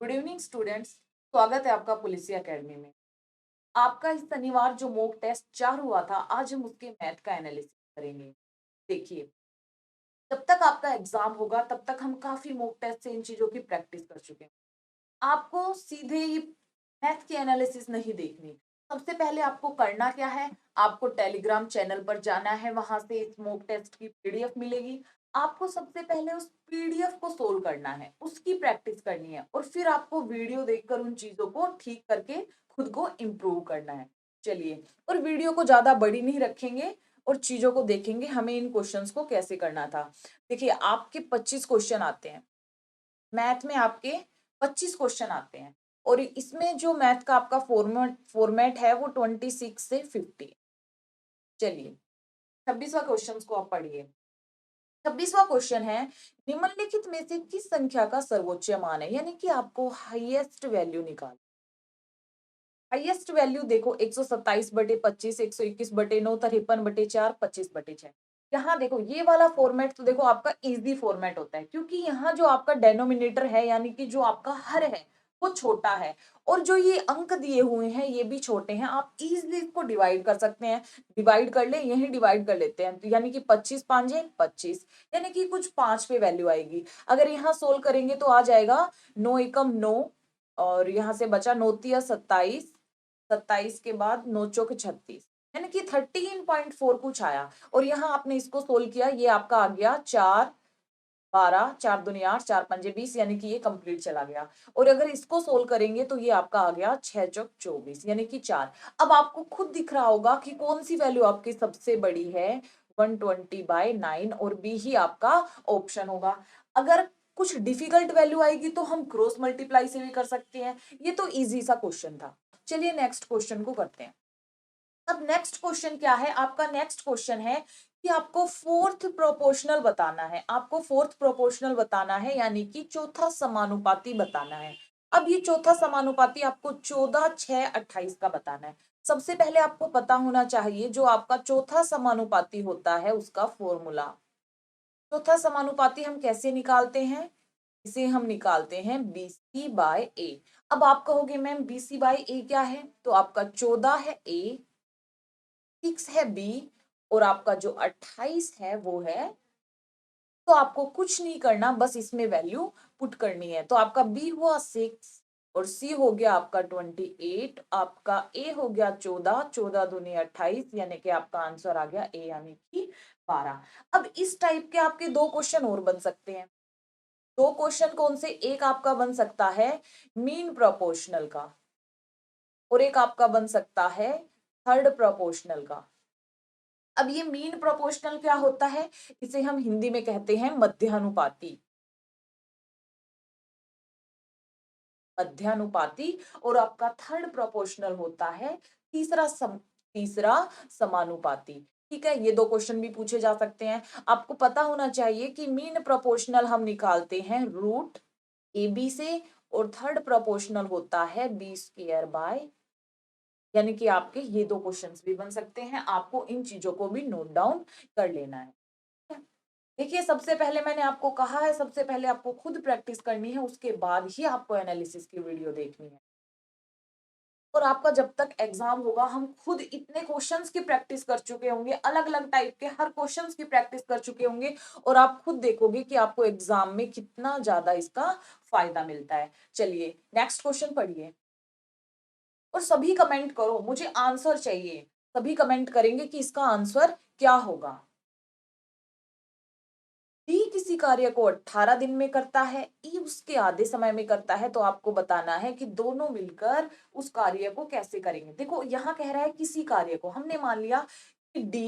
Good evening students. स्वागत है आपका पुलिसिया एकेडमी में। आपका इस शनिवार जो मॉक टेस्ट 4 हुआ था, आज हम उसके मैथ का एनालिसिस करेंगे। देखिए, जब तक आपका एग्जाम होगा तब तक हम काफी मॉक टेस्ट से इन चीजों की प्रैक्टिस कर चुके हैं। आपको सीधे ये मैथ की एनालिसिस नहीं देखनी। सबसे पहले आपको करना क्या है, आपको टेलीग्राम चैनल पर जाना है, वहां से इस मॉक टेस्ट की पीडीएफ मिलेगी। आपको सबसे पहले उस पीडीएफ को सोल्व करना है, उसकी प्रैक्टिस करनी है और फिर आपको वीडियो देखकर उन चीजों को ठीक करके खुद को इम्प्रूव करना है। चलिए, और वीडियो को ज्यादा बड़ी नहीं रखेंगे और चीजों को देखेंगे हमें इन क्वेश्चंस को कैसे करना था। देखिए, आपके 25 क्वेश्चन आते हैं मैथ में, आपके 25 क्वेश्चन आते हैं और इसमें जो मैथ का आपका फॉर्मेट है वो 26 से 50। चलिए, 26वां क्वेश्चन को आप पढ़िए। 26वां क्वेश्चन है, निम्नलिखित में से किस संख्या का सर्वोच्च मान है, यानी कि आपको हाईएस्ट वैल्यू निकाल। हाईएस्ट वैल्यू देखो 127/25, 121/9, 53/4, 25/6। यहाँ देखो ये वाला फॉर्मेट तो देखो आपका इजी फॉर्मेट होता है, क्योंकि यहाँ जो आपका डेनोमिनेटर है यानी कि जो आपका हर है वो छोटा है और जो ये अंक दिए हुए हैं ये भी छोटे हैं। आप इजीली इसको डिवाइड कर सकते हैं। डिवाइड कर ले, यही डिवाइड कर लेते हैं, तो यानी कि 25 5 25, यानी कि कुछ 5 पे वैल्यू आएगी। अगर यहाँ सोल्व करेंगे तो आ जाएगा 9 एकम 9 और यहाँ से बचा 9 तिया 27, 27 के बाद 9 चौक 36, यानी कि 13.4 कुछ आया। और यहाँ आपने इसको सोल्व किया, ये आपका आ गया 4 12, 4 दूनी 8, 4 पंजे 20, यानी कि ये कंप्लीट चला गया। और अगर इसको सोल्व करेंगे तो ये आपका आ गया 6 चौक 24, यानी कि 4। अब आपको खुद दिख रहा होगा कि कौन सी वैल्यू आपकी सबसे बड़ी है, 120/9 और बी ही आपका ऑप्शन होगा। अगर कुछ डिफिकल्ट वैल्यू आएगी तो हम क्रॉस मल्टीप्लाई से भी कर सकते हैं। ये तो इजी सा क्वेश्चन था। चलिए नेक्स्ट क्वेश्चन को करते हैं। अब नेक्स्ट क्वेश्चन क्या है, आपका नेक्स्ट क्वेश्चन है कि आपको फोर्थ प्रोपोर्शनल बताना है। आपको फोर्थ प्रोपोर्शनल बताना है, यानी कि चौथा समानुपाती बताना है। अब ये चौथा समानुपाती आपको 14 6 28 का बताना है। सबसे पहले आपको पता होना चाहिए जो आपका चौथा समानुपाती होता है उसका फॉर्मूला। चौथा समानुपाती हम कैसे निकालते हैं, इसे हम निकालते हैं BC/A। अब आप कहोगे मैम BC/A क्या है, तो आपका 14 है A, 6 है B और आपका जो 28 है वो है। तो आपको कुछ नहीं करना, बस इसमें वैल्यू पुट करनी है। तो आपका B हुआ 6 और C हो गया आपका 28, आपका A हो गया 14, 14 दूनी 28, यानी कि आपका आंसर आ गया A, यानी कि 12। अब इस टाइप के आपके दो क्वेश्चन और बन सकते हैं। दो क्वेश्चन कौन से, एक आपका बन सकता है मीन प्रोपोर्शनल का और एक आपका बन सकता है थर्ड प्रोपोर्शनल का। अब ये मीन प्रोपोर्शनल क्या होता है, इसे हम हिंदी में कहते हैं मध्यानुपाती। मध्यानुपाती। और आपका थर्ड प्रोपोर्शनल होता है तीसरा समानुपाती। ठीक है, ये दो क्वेश्चन भी पूछे जा सकते हैं। आपको पता होना चाहिए कि मीन प्रोपोर्शनल हम निकालते हैं रूट AB से और थर्ड प्रोपोर्शनल होता है B²/, यानी कि आपके ये दो क्वेश्चंस भी बन सकते हैं। आपको इन चीजों को भी नोट डाउन कर लेना है। देखिए, सबसे पहले मैंने आपको कहा है, सबसे पहले आपको खुद प्रैक्टिस करनी है, उसके बाद ही आपको एनालिसिस की वीडियो देखनी है। और आपका जब तक एग्जाम होगा हम खुद इतने क्वेश्चंस की प्रैक्टिस कर चुके होंगे, अलग अलग टाइप के हर क्वेश्चंस की प्रैक्टिस कर चुके होंगे और आप खुद देखोगे कि आपको एग्जाम में कितना ज्यादा इसका फायदा मिलता है। चलिए नेक्स्ट क्वेश्चन पढ़िए और सभी कमेंट करो, मुझे आंसर चाहिए। सभी कमेंट करेंगे कि इसका आंसर क्या होगा। डी किसी कार्य को 18 दिन में करता है, ई उसके आधे समय में करता है, तो आपको बताना है कि दोनों मिलकर उस कार्य को कैसे करेंगे। देखो यहाँ कह रहा है किसी कार्य को, हमने मान लिया कि डी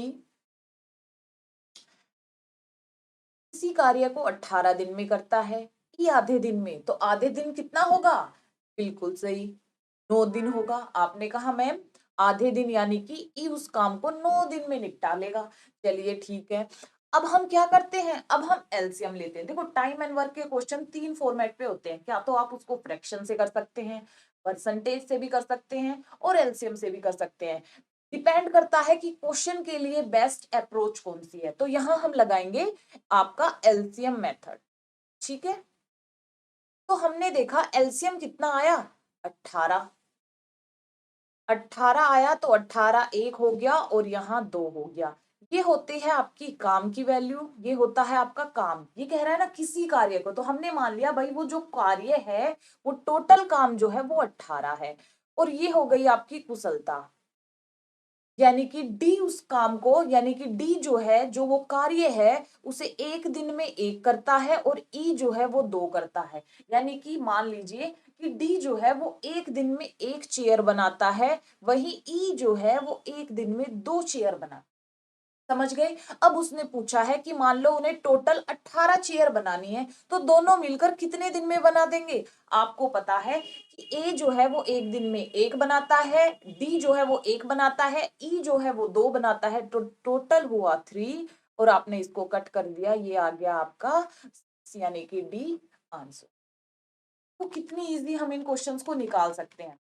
किसी कार्य को 18 दिन में करता है, ई आधे दिन में, तो आधे दिन कितना होगा, बिल्कुल सही 9 दिन होगा। आपने कहा मैम आधे दिन, यानी कि ई उस काम को 9 दिन में निपटा लेगा। चलिए ठीक है, अब हम क्या करते हैं, अब हम एलसीएम लेते हैं। देखो टाइम एंड वर्क के क्वेश्चन 3 फॉर्मेट पे होते हैं, क्या तो आप उसको फ्रैक्शन से कर सकते हैं, परसेंटेज से भी कर सकते हैं और एलसीएम से भी कर सकते हैं। डिपेंड करता है कि क्वेश्चन के लिए बेस्ट अप्रोच कौन सी है, तो यहां हम लगाएंगे आपका एलसीएम मेथड। ठीक है, तो हमने देखा एलसीएम कितना आया, 18। 18 आया तो 18 एक हो गया और यहाँ 2 हो गया। ये होते हैं आपकी काम की वैल्यू, ये होता है आपका काम। ये कह रहा है ना किसी कार्य को, तो हमने मान लिया भाई वो जो कार्य है वो टोटल काम जो है वो 18 है। और ये हो गई आपकी कुशलता, यानी कि डी उस काम को, यानी कि डी जो है जो वो कार्य है उसे एक दिन में एक करता है और ई जो है वो 2 करता है। यानी कि मान लीजिए कि डी जो है वो एक दिन में एक चेयर बनाता है, वही ई जो है वो एक दिन में 2 चेयर बनाता है। समझ गए। अब उसने पूछा है कि मान लो उन्हें टोटल 18 चेयर बनानी है, तो दोनों मिलकर कितने दिन में बना देंगे। आपको पता है कि ए जो है वो एक दिन में एक बनाता है, डी जो है वो एक बनाता है, ई जो है वो 2 बनाता है, तो टोटल हुआ 3। और आपने इसको कट कर दिया, ये आ गया आपका यानी कि डी आंसर। तो कितनी इजी हम इन क्वेश्चंस को निकाल सकते हैं।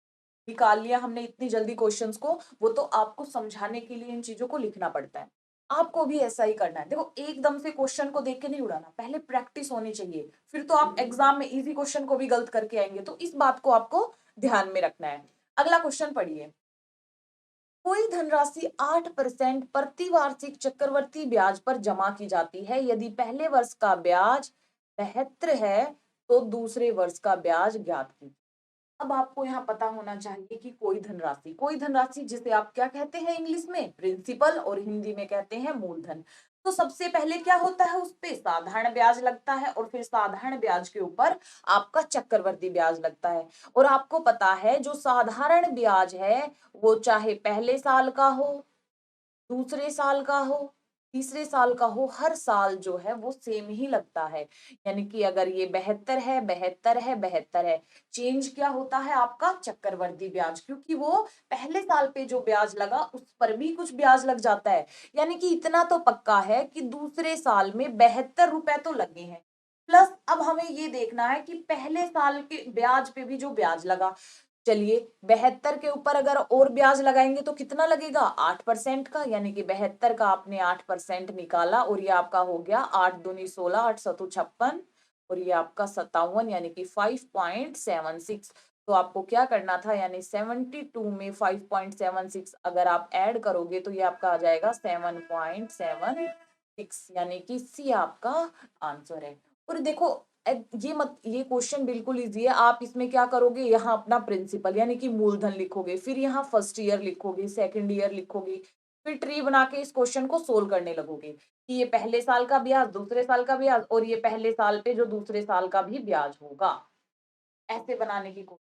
निकाल लिया हमने इतनी जल्दी क्वेश्चंस को, वो तो आपको समझाने के लिए इन चीजों को लिखना पड़ता है। आपको भी ऐसा ही करना है। देखो एकदम से क्वेश्चन को देख के नहीं उड़ाना, पहले प्रैक्टिस होनी चाहिए, फिर तो आप एग्जाम में इजी क्वेश्चन को भी गलत करके आएंगे। तो इस बात को आपको ध्यान में रखना है। अगला क्वेश्चन पढ़िए। कोई धनराशि 8% प्रतिवार्षिक चक्रवर्ती ब्याज पर जमा की जाती है। यदि पहले वर्ष का ब्याज 72 है तो दूसरे वर्ष का ब्याज ज्ञात कीजिए। अब आपको यहाँ पता होना चाहिए कि कोई धनराशि जिसे आप क्या कहते हैं इंग्लिश में, प्रिंसिपल, और हिंदी में कहते हैं मूलधन। तो सबसे पहले क्या होता है, उस पे साधारण ब्याज लगता है और फिर साधारण ब्याज के ऊपर आपका चक्रवर्ती ब्याज लगता है। और आपको पता है जो साधारण ब्याज है वो चाहे पहले साल का हो, दूसरे साल का हो, तीसरे साल का हो, हर साल जो है वो सेम ही लगता है। यानी कि अगर ये 72 है, 72 है, 72 है, चेंज क्या होता है आपका चक्रवर्ती ब्याज, क्योंकि वो पहले साल पे जो ब्याज लगा उस पर भी कुछ ब्याज लग जाता है। यानी कि इतना तो पक्का है कि दूसरे साल में 72 रुपए तो लगे हैं। प्लस अब हमें ये देखना है कि पहले साल के ब्याज पे भी जो ब्याज लगा, चलिए 72 के ऊपर अगर और ब्याज लगाएंगे तो कितना लगेगा, 8% का। यानी कि 72 का आपने 8% निकाला और ये आपका हो गया 8 दूनी 16, 8 सतु 56 और ये आपका 57 यानी कि 5.76। तो आपको क्या करना था, यानी 72 में 5.76 अगर आप ऐड करोगे तो ये आपका आ जाएगा 7.76, यानी कि सी आपका आंसर है। और देखो ये क्वेश्चन बिल्कुल इजी है। आप इसमें क्या करोगे, यहाँ अपना प्रिंसिपल यानी कि मूलधन लिखोगे, फिर यहाँ फर्स्ट ईयर लिखोगे, सेकंड ईयर लिखोगे, फिर ट्री बना के इस क्वेश्चन को सोल्व करने लगोगे कि ये पहले साल का ब्याज, दूसरे साल का ब्याज और ये पहले साल पे जो दूसरे साल का भी ब्याज होगा। ऐसे बनाने की कोशिश,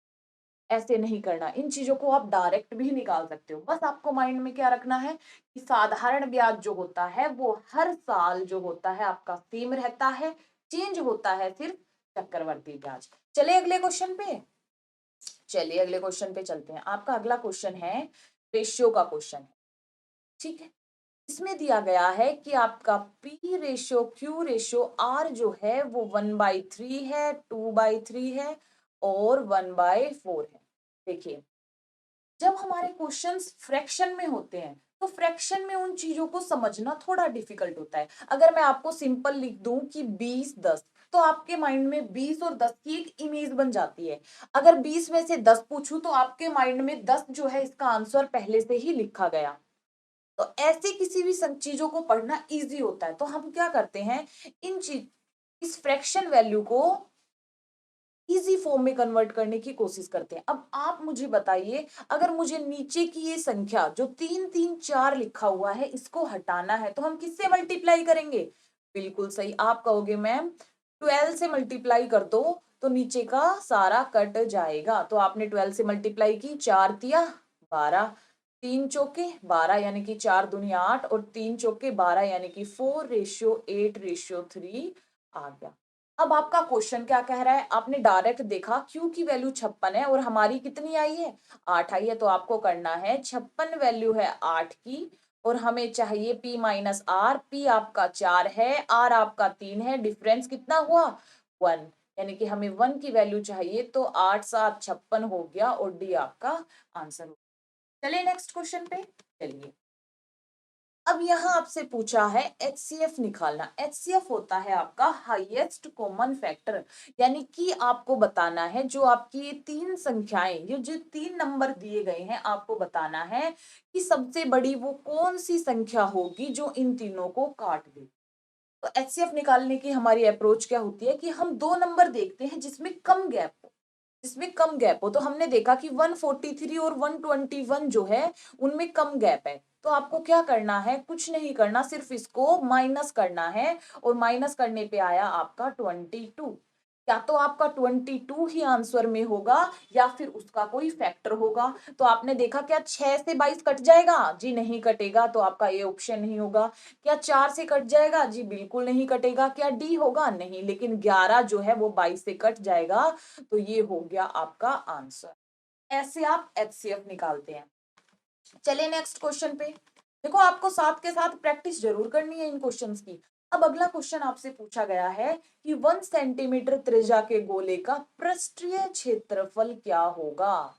ऐसे नहीं करना। इन चीजों को आप डायरेक्ट भी निकाल सकते हो। बस आपको माइंड में क्या रखना है कि साधारण ब्याज जो होता है वो हर साल जो होता है आपका सेम रहता है, चेंज होता है सिर्फ चक्रवर्ती ब्याज। चले अगले क्वेश्चन पे, चलिए अगले क्वेश्चन पे चलते हैं। आपका अगला क्वेश्चन है रेशियो का क्वेश्चन है, ठीक है। इसमें दिया गया है कि आपका P ratio Q ratio R जो है वो 1/3 है, 2/3 है और 1/4 है। देखिए जब हमारे क्वेश्चंस फ्रैक्शन में होते हैं तो फ्रैक्शन में उन चीजों को समझना थोड़ा डिफिकल्ट होता है। अगर मैं आपको सिंपल लिख दूं कि 20 10, तो आपके माइंड में 20 और 10 की एक इमेज बन जाती है। अगर 20 में से 10 पूछूं तो आपके माइंड में 10 जो है इसका आंसर पहले से ही लिखा गया। तो ऐसे किसी भी चीजों को पढ़ना इजी होता है। तो हम क्या करते हैं, इन चीज इस फ्रैक्शन वैल्यू को इजी फॉर्म में कन्वर्ट करने की कोशिश करते हैं। अब आप मुझे बताइए, अगर मुझे नीचे की ये संख्या जो 3 3 4 लिखा हुआ है इसको हटाना है तो हम किससे मल्टीप्लाई करेंगे। बिल्कुल सही, आप कहोगे मैम 12 से मल्टीप्लाई कर दो तो नीचे का सारा कट जाएगा। तो आपने 12 से मल्टीप्लाई की, 4 तिया 12, 3 चौके 12 यानी कि 4 दुनिया 8 और 3 चौके 12 यानी कि 4:8:3 आ गया। अब आपका क्वेश्चन क्या कह रहा है, आपने डायरेक्ट देखा क्यू की वैल्यू 56 है और हमारी कितनी आई है 8 आई है। तो आपको करना है 56 वैल्यू है 8 की और हमें चाहिए पी माइनस आर। पी आपका 4 है, आर आपका 3 है, डिफरेंस कितना हुआ 1, यानी कि हमें 1 की वैल्यू चाहिए। तो 8 7 56 हो गया और डी आपका आंसर हो। चलिए नेक्स्ट क्वेश्चन पे चलिए। अब यहाँ आपसे पूछा है HCF निकालना। HCF होता है आपका हाईएस्ट कॉमन फैक्टर, यानी कि आपको बताना है जो आपकी ये तीन संख्याएं, ये जो तीन नंबर दिए गए हैं, आपको बताना है कि सबसे बड़ी वो कौन सी संख्या होगी जो इन तीनों को काट दे। तो HCF निकालने की हमारी अप्रोच क्या होती है कि हम दो नंबर देखते हैं जिसमें कम गैप हो, जिसमें कम गैप हो। तो हमने देखा कि 143 और 121 जो है उनमें कम गैप है। तो आपको क्या करना है, कुछ नहीं करना, सिर्फ इसको माइनस करना है, और माइनस करने पे आया आपका 22। या तो आपका 22 ही आंसर में होगा या फिर उसका कोई फैक्टर होगा। तो आपने देखा क्या 6 से 22 कट जाएगा? जी नहीं कटेगा, तो आपका ये ऑप्शन नहीं होगा। क्या 4 से कट जाएगा? जी बिल्कुल नहीं कटेगा। क्या डी होगा? नहीं, लेकिन 11 जो है वो 22 से कट जाएगा, तो ये हो गया आपका आंसर। ऐसे आप HCF निकालते हैं। चलिए नेक्स्ट क्वेश्चन पे। देखो आपको साथ के साथ प्रैक्टिस जरूर करनी है इन क्वेश्चंस की। अब अगला क्वेश्चन आपसे पूछा गया है कि 1 सेंटीमीटर त्रिज्या के गोले का पृष्ठीय क्षेत्रफल क्या होगा।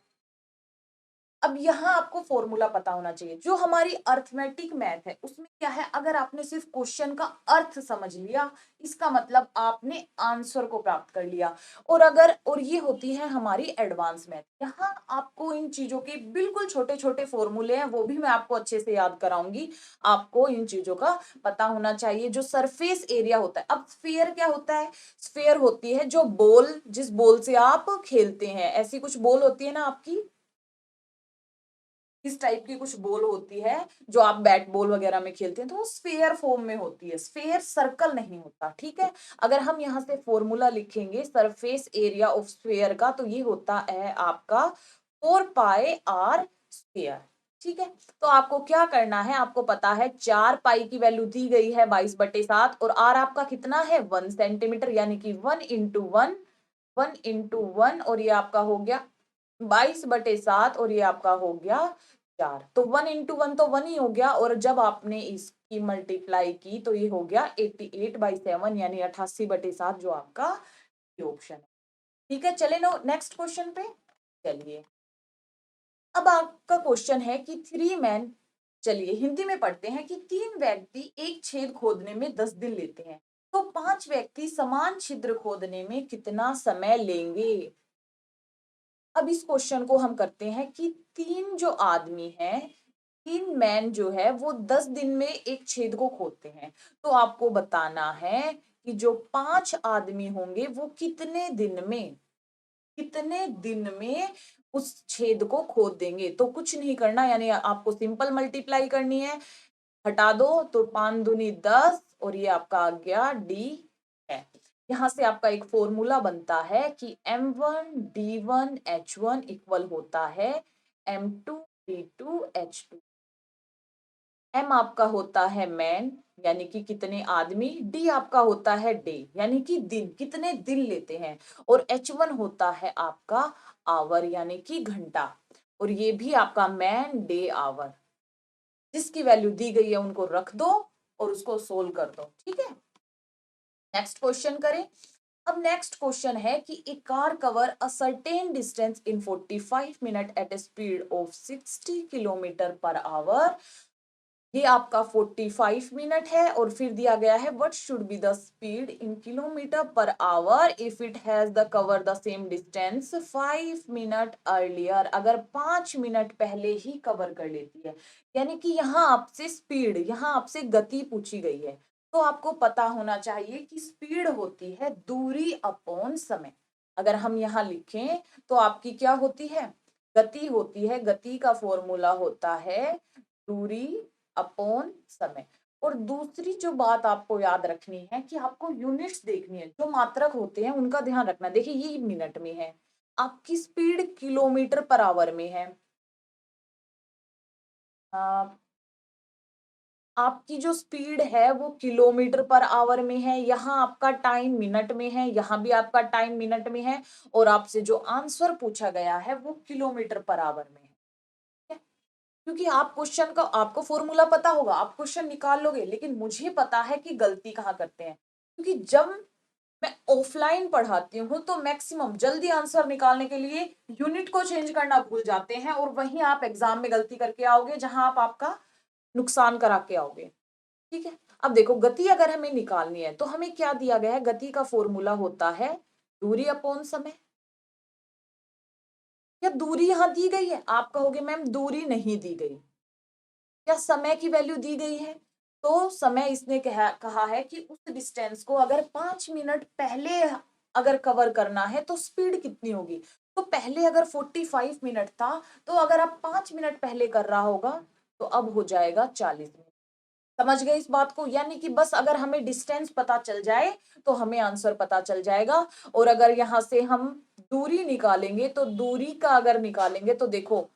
अब यहाँ आपको फॉर्मूला पता होना चाहिए। जो हमारी अर्थमेटिक मैथ है उसमें क्या है, अगर आपने सिर्फ क्वेश्चन का अर्थ समझ लिया, इसका मतलब आपने आंसर को प्राप्त कर लिया। और ये होती है हमारी एडवांस मैथ। यहाँ आपको इन चीजों के बिल्कुल छोटे छोटे फॉर्मूले हैं, वो भी मैं आपको अच्छे से याद कराऊंगी। आपको इन चीजों का पता होना चाहिए। जो सरफेस एरिया होता है, अब स्फीयर क्या होता है? स्फीयर होती है जो बॉल, जिस बॉल से आप खेलते हैं, ऐसी कुछ बॉल होती है ना आपकी, इस टाइप की कुछ बॉल होती है जो आप बैट बॉल वगैरह में खेलते हैं, तो वो स्फेयर फॉर्म में होती है। स्फेयर सर्कल नहीं होता, ठीक है। अगर हम यहाँ से फॉर्मूला लिखेंगे सरफेस एरिया ऑफ स्फेयर का, तो ये होता है आपका 4 पाई r स्क्वायर, ठीक है। तो आपको क्या करना है, आपको पता है 4 पाई की वैल्यू दी गई है 22/7, और r आपका कितना है 1 सेंटीमीटर, यानी कि 1 × 1, 1 × 1, और ये आपका हो गया 22/7, और ये आपका हो गया 4। तो 1 × 1 तो 1 ही हो गया, और जब आपने इसकी मल्टीप्लाई की तो ये हो गया 88/7, यानी 88/7 जो आपका ये ऑप्शन है। ठीक है, चले नो नेक्स्ट क्वेश्चन पे चलिए। अब आपका क्वेश्चन है कि 3 मैन, चलिए हिंदी में पढ़ते हैं कि 3 व्यक्ति एक छेद खोदने में 10 दिन लेते हैं, तो 5 व्यक्ति समान छिद्र खोदने में कितना समय लेंगे। अब इस क्वेश्चन को हम करते हैं कि 3 जो आदमी हैं, 3 मैन जो है वो 10 दिन में एक छेद को खोदते हैं। तो आपको बताना है कि जो 5 आदमी होंगे वो कितने दिन में उस छेद को खोद देंगे। तो कुछ नहीं करना, यानी आपको सिंपल मल्टीप्लाई करनी है। हटा दो तो 5 दूनी 10, और ये आपका आ गया डी है। यहाँ से आपका एक फॉर्मूला बनता है कि M1D1H1 इक्वल होता है M2D2H2। M आपका होता है मैन, यानी कि कितने आदमी, D आपका होता है डे, यानी कि दिन, कितने दिन लेते हैं, और H1 होता है आपका आवर, यानी कि घंटा, और ये भी आपका मैन डे आवर। जिसकी वैल्यू दी गई है उनको रख दो और उसको सोल्व कर दो, ठीक है। नेक्स्ट क्वेश्चन करें। अब नेक्स्ट क्वेश्चन है कि A car cover a certain distance in 45 minute at a speed of 60 km/h। ये आपका 45 मिनट है, और फिर दिया गया है what should be the speed in km/h if it has the cover the same distance 5 minute earlier. अगर 5 minute पहले ही कवर कर लेती है, यानी कि यहाँ आपसे स्पीड, यहाँ आपसे गति पूछी गई है। तो आपको पता होना चाहिए कि स्पीड होती है दूरी अपॉन समय। अगर हम यहाँ लिखें तो आपकी क्या होती है, गति होती है। गति का फॉर्मूला होता है दूरी अपॉन समय। और दूसरी जो बात आपको याद रखनी है कि आपको यूनिट्स देखनी है, जो मात्रक होते हैं उनका ध्यान रखना। देखिए ये मिनट में है, आपकी स्पीड km/h में है। आपकी जो स्पीड है वो km/h में है, यहाँ आपका टाइम मिनट में है, यहाँ भी आपका टाइम मिनट में है, और आपसे जो आंसर पूछा गया है वो km/h में है। क्योंकि आप क्वेश्चन का, आपको फॉर्मूला पता होगा, आप क्वेश्चन निकाल लोगे, लेकिन मुझे पता है कि गलती कहाँ करते हैं। क्योंकि जब मैं ऑफलाइन पढ़ाती हूँ तो मैक्सिमम जल्दी आंसर निकालने के लिए यूनिट को चेंज करना भूल जाते हैं, और वहीं आप एग्जाम में गलती करके आओगे जहां आप आपका नुकसान करा के आओगे। ठीक है, अब देखो गति अगर हमें निकालनी है तो हमें क्या दिया गया है, गति का फॉर्मूला होता है दूरी अपॉन समय। या दूरी यहां दी गई है, आप कहोगे मैम दूरी नहीं दी गई, क्या समय की वैल्यू दी गई है? तो समय इसने कहा है कि उस डिस्टेंस को अगर 5 मिनट पहले अगर कवर करना है तो स्पीड कितनी होगी। तो पहले अगर 45 मिनट था, तो अगर आप 5 मिनट पहले कर रहा होगा तो अब हो जाएगा 40 मिनट। समझ गए इस बात को? यानी कि बस अगर हमें डिस्टेंस पता चल जाए तो हमें आंसर पता चल जाएगा। और अगर यहां से हम दूरी निकालेंगे तो दूरी का अगर निकालेंगे तो देखो,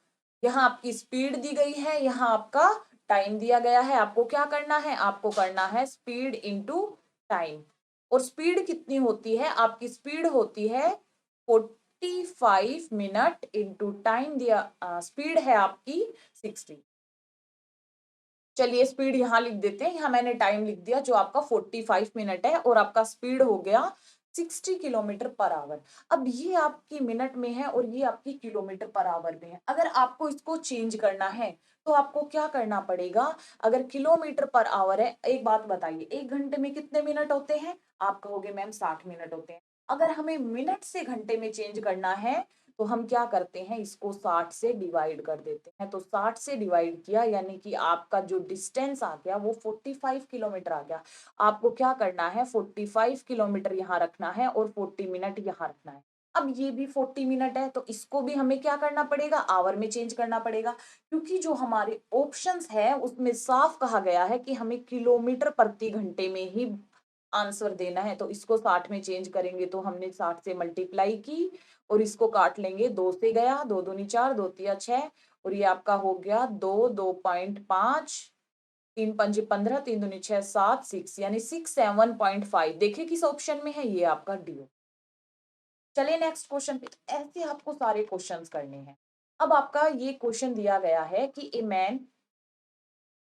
यहाँ आपकी स्पीड दी गई है, यहाँ आपका टाइम दिया गया है। आपको क्या करना है, आपको करना है स्पीड इंटू टाइम। और स्पीड कितनी होती है, आपकी स्पीड होती है 45 मिनट इंटू टाइम दिया, स्पीड है आपकी 60। चलिए स्पीड यहां लिख देते हैं, यहां मैंने टाइम लिख दिया जो आपका 45 मिनट है और आपका स्पीड हो गया 60 किलोमीटर पर आवर। अब ये आपकी मिनट में है और ये आपकी किलोमीटर पर आवर में है। अगर आपको इसको चेंज करना है तो आपको क्या करना पड़ेगा, अगर किलोमीटर पर आवर है, एक बात बताइए, 1 घंटे में कितने मिनट होते हैं? आप कहोगे मैम 60 मिनट होते हैं। अगर हमें मिनट से घंटे में चेंज करना है तो हम क्या करते हैं, इसको 60 से डिवाइड कर देते हैं। तो 60 से डिवाइड किया यानी कि आपका जो डिस्टेंस आ गया वो 45 किलोमीटर आ गया। आपको क्या करना है, 45 किलोमीटर यहाँ रखना है और 40 मिनट यहाँ रखना है। अब ये भी 40 मिनट है तो इसको भी हमें क्या करना पड़ेगा, आवर में चेंज करना पड़ेगा। क्योंकि जो हमारे ऑप्शंस है उसमें साफ कहा गया है कि हमें किलोमीटर प्रति घंटे में ही आंसर देना है। तो इसको 60 में चेंज करेंगे तो हमने 60 से मल्टीप्लाई की और इसको काट लेंगे, 2 से गया, 2 दूनी 4, 2 तिया 6 और ये आपका हो गया 2, 2.5, 3 पंजे 15, 3 दूनी 6, 7, 6 यानी 67.5। देखिए किस ऑप्शन में है, ये आपका डी। चलिए नेक्स्ट क्वेश्चन पे। ऐसे आपको सारे क्वेश्चंस करने हैं। अब आपका ये क्वेश्चन दिया गया है कि ए मैन,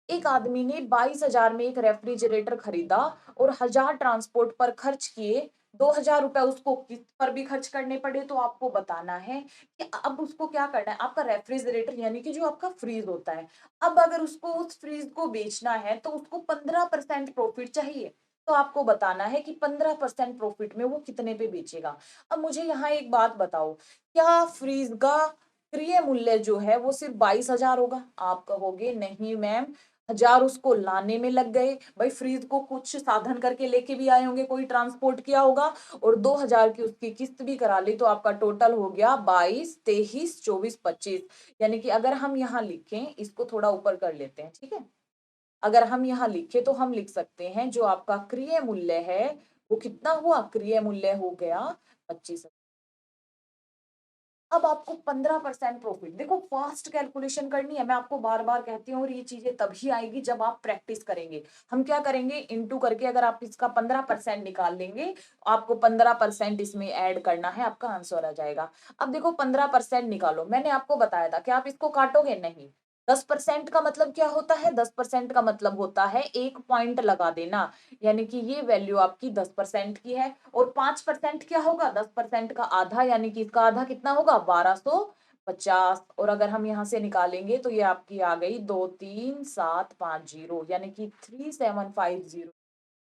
एक आदमी ने 22,000 में एक रेफ्रिजरेटर खरीदा और 1,000 ट्रांसपोर्ट पर खर्च किए, 2,000 रुपए उसको किस्त पर भी खर्च करने पड़े। तो आपको बताना है कि अब उसको क्या करना है, आपका रेफ्रिजरेटर यानी कि जो आपका फ्रीज होता है, अब अगर उसको उस फ्रीज को बेचना है तो उसको 15% प्रॉफिट चाहिए। तो आपको बताना है कि 15% प्रॉफिट में वो कितने पे बेचेगा। अब मुझे यहाँ एक बात बताओ, क्या फ्रीज का क्रय मूल्य जो है वो सिर्फ 22,000 होगा? आप कहोगे नहीं मैम, 1,000 उसको लाने में लग गए, भाई फ्रीज को कुछ साधन करके लेके भी आए होंगे, कोई ट्रांसपोर्ट किया होगा, और 2,000 की उसकी किस्त भी करा ली, तो आपका टोटल हो गया 22, 23, 24, 25। यानी कि अगर हम यहाँ लिखें, इसको थोड़ा ऊपर कर लेते हैं, ठीक है। अगर हम यहाँ लिखे तो हम लिख सकते हैं जो आपका क्रय मूल्य है वो कितना हुआ, क्रय मूल्य हो गया 25। अब आपको 15% प्रॉफिट, देखो फास्ट कैलकुलेशन करनी है, मैं आपको बार बार कहती हूँ, और ये चीजें तभी आएगी जब आप प्रैक्टिस करेंगे। हम क्या करेंगे, इनटू करके अगर आप इसका 15% निकाल लेंगे, आपको 15% इसमें ऐड करना है, आपका आंसर आ जाएगा। अब देखो 15% निकालो, मैंने आपको बताया था कि आप इसको काटोगे नहीं। 10% का मतलब क्या होता है, 10% का मतलब होता है एक पॉइंट लगा देना, यानी कि ये वैल्यू आपकी 10% की है। और 5% क्या होगा, 10% का आधा, यानी कि इसका आधा कितना होगा, 1250। और अगर हम यहाँ से निकालेंगे तो ये आपकी आ गई 23750, यानी कि 3750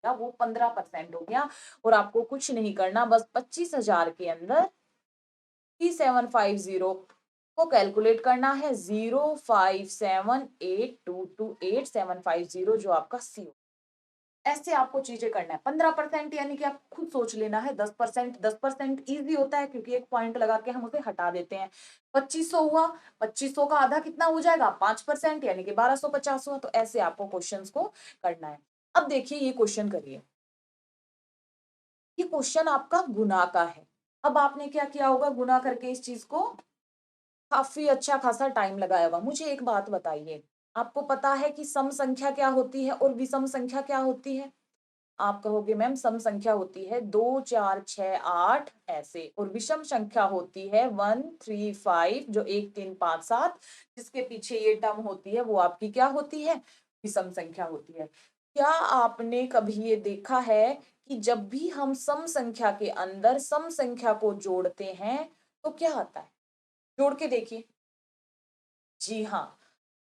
या वो 15% हो गया। और आपको कुछ नहीं करना, बस 25,000 के अंदर 3750 को कैलकुलेट करना है। 0578228 जो आपका सी। ऐसे आपको चीजें करना है। 15% यानी कि आप खुद सोच लेना है। 10%, 10% ईजी होता है क्योंकि एक पॉइंट लगा के हम उसे हटा देते हैं। 2500 हुआ, 2500 का आधा कितना हो जाएगा, 5% यानी कि 1250 हुआ। तो ऐसे आपको क्वेश्चंस को करना है। अब देखिए ये क्वेश्चन करिए, ये क्वेश्चन आपका गुना का है। अब आपने क्या किया होगा, गुना करके इस चीज को काफी अच्छा खासा टाइम लगाया होगा। मुझे एक बात बताइए, आपको पता है कि सम संख्या क्या होती है और विषम संख्या क्या होती है? आप कहोगे मैम सम संख्या होती है 2, 4, 6, 8 ऐसे, और विषम संख्या होती है 1, 3, 5 जो 1, 3, 5, 7, जिसके पीछे ये टर्म होती है वो आपकी क्या होती है, विषम संख्या होती है। क्या आपने कभी ये देखा है कि जब भी हम सम संख्या के अंदर सम संख्या को जोड़ते हैं तो क्या आता है? जोड़ के देखिए। जी हाँ,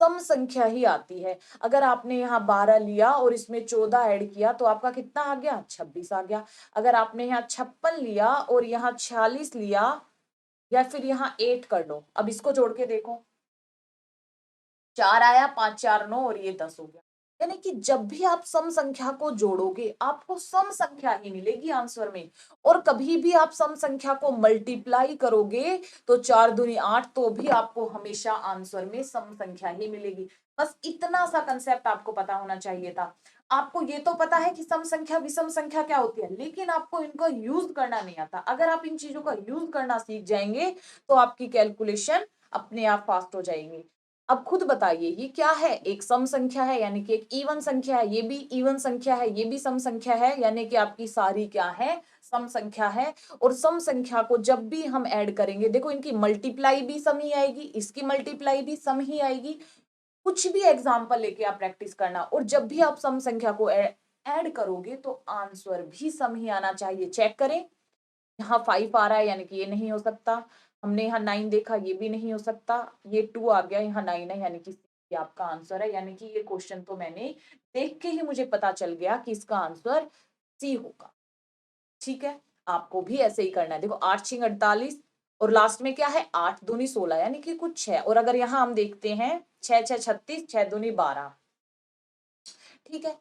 सम संख्या ही आती है। अगर आपने यहाँ 12 लिया और इसमें 14 ऐड किया तो आपका कितना आ गया, 26 आ गया। अगर आपने यहाँ 56 लिया और यहाँ 46 लिया, या फिर यहाँ 8 कर लो, अब इसको जोड़ के देखो, 4 आया, 5 4 9 और ये 10 हो गया। यानी कि जब भी आप सम संख्या को जोड़ोगे आपको सम संख्या ही मिलेगी आंसर में। और कभी भी आप सम संख्या को मल्टीप्लाई करोगे तो 4 दूनी 8, तो भी आपको हमेशा आंसर में सम संख्या ही मिलेगी। बस इतना सा कंसेप्ट आपको पता होना चाहिए था। आपको ये तो पता है कि सम संख्या विषम संख्या क्या होती है, लेकिन आपको इनको यूज करना नहीं आता। अगर आप इन चीजों का यूज करना सीख जाएंगे तो आपकी कैलकुलेशन अपने आप फास्ट हो जाएंगी। अब खुद बताइए ये क्या है, एक सम संख्या है यानी कि एक इवन संख्या है, ये भी इवन संख्या है, ये भी सम संख्या है, यानी कि आपकी सारी क्या है, सम संख्या है। और सम संख्या को जब भी हम ऐड करेंगे, देखो इनकी मल्टीप्लाई भी सम ही आएगी, इसकी मल्टीप्लाई भी सम ही आएगी। कुछ भी एग्जाम्पल लेके आप प्रैक्टिस करना, और जब भी आप सम संख्या को ऐड करोगे तो आंसर भी सम ही आना चाहिए। चेक करें, यहाँ 5 आ रहा है यानी कि ये नहीं हो सकता। हमने यहाँ 9 देखा, ये भी नहीं हो सकता। ये 2 आ गया, यहाँ 9 है यानी कि ये आपका आंसर है। यानी कि ये क्वेश्चन तो मैंने देख के ही मुझे पता चल गया कि इसका आंसर सी होगा। ठीक है, आपको भी ऐसे ही करना है। देखो 8 6 48 और लास्ट में क्या है, 8 दूनी 16 यानी कि कुछ 6। और अगर यहाँ हम देखते हैं 6 6 36, 6 दूनी 12। ठीक है,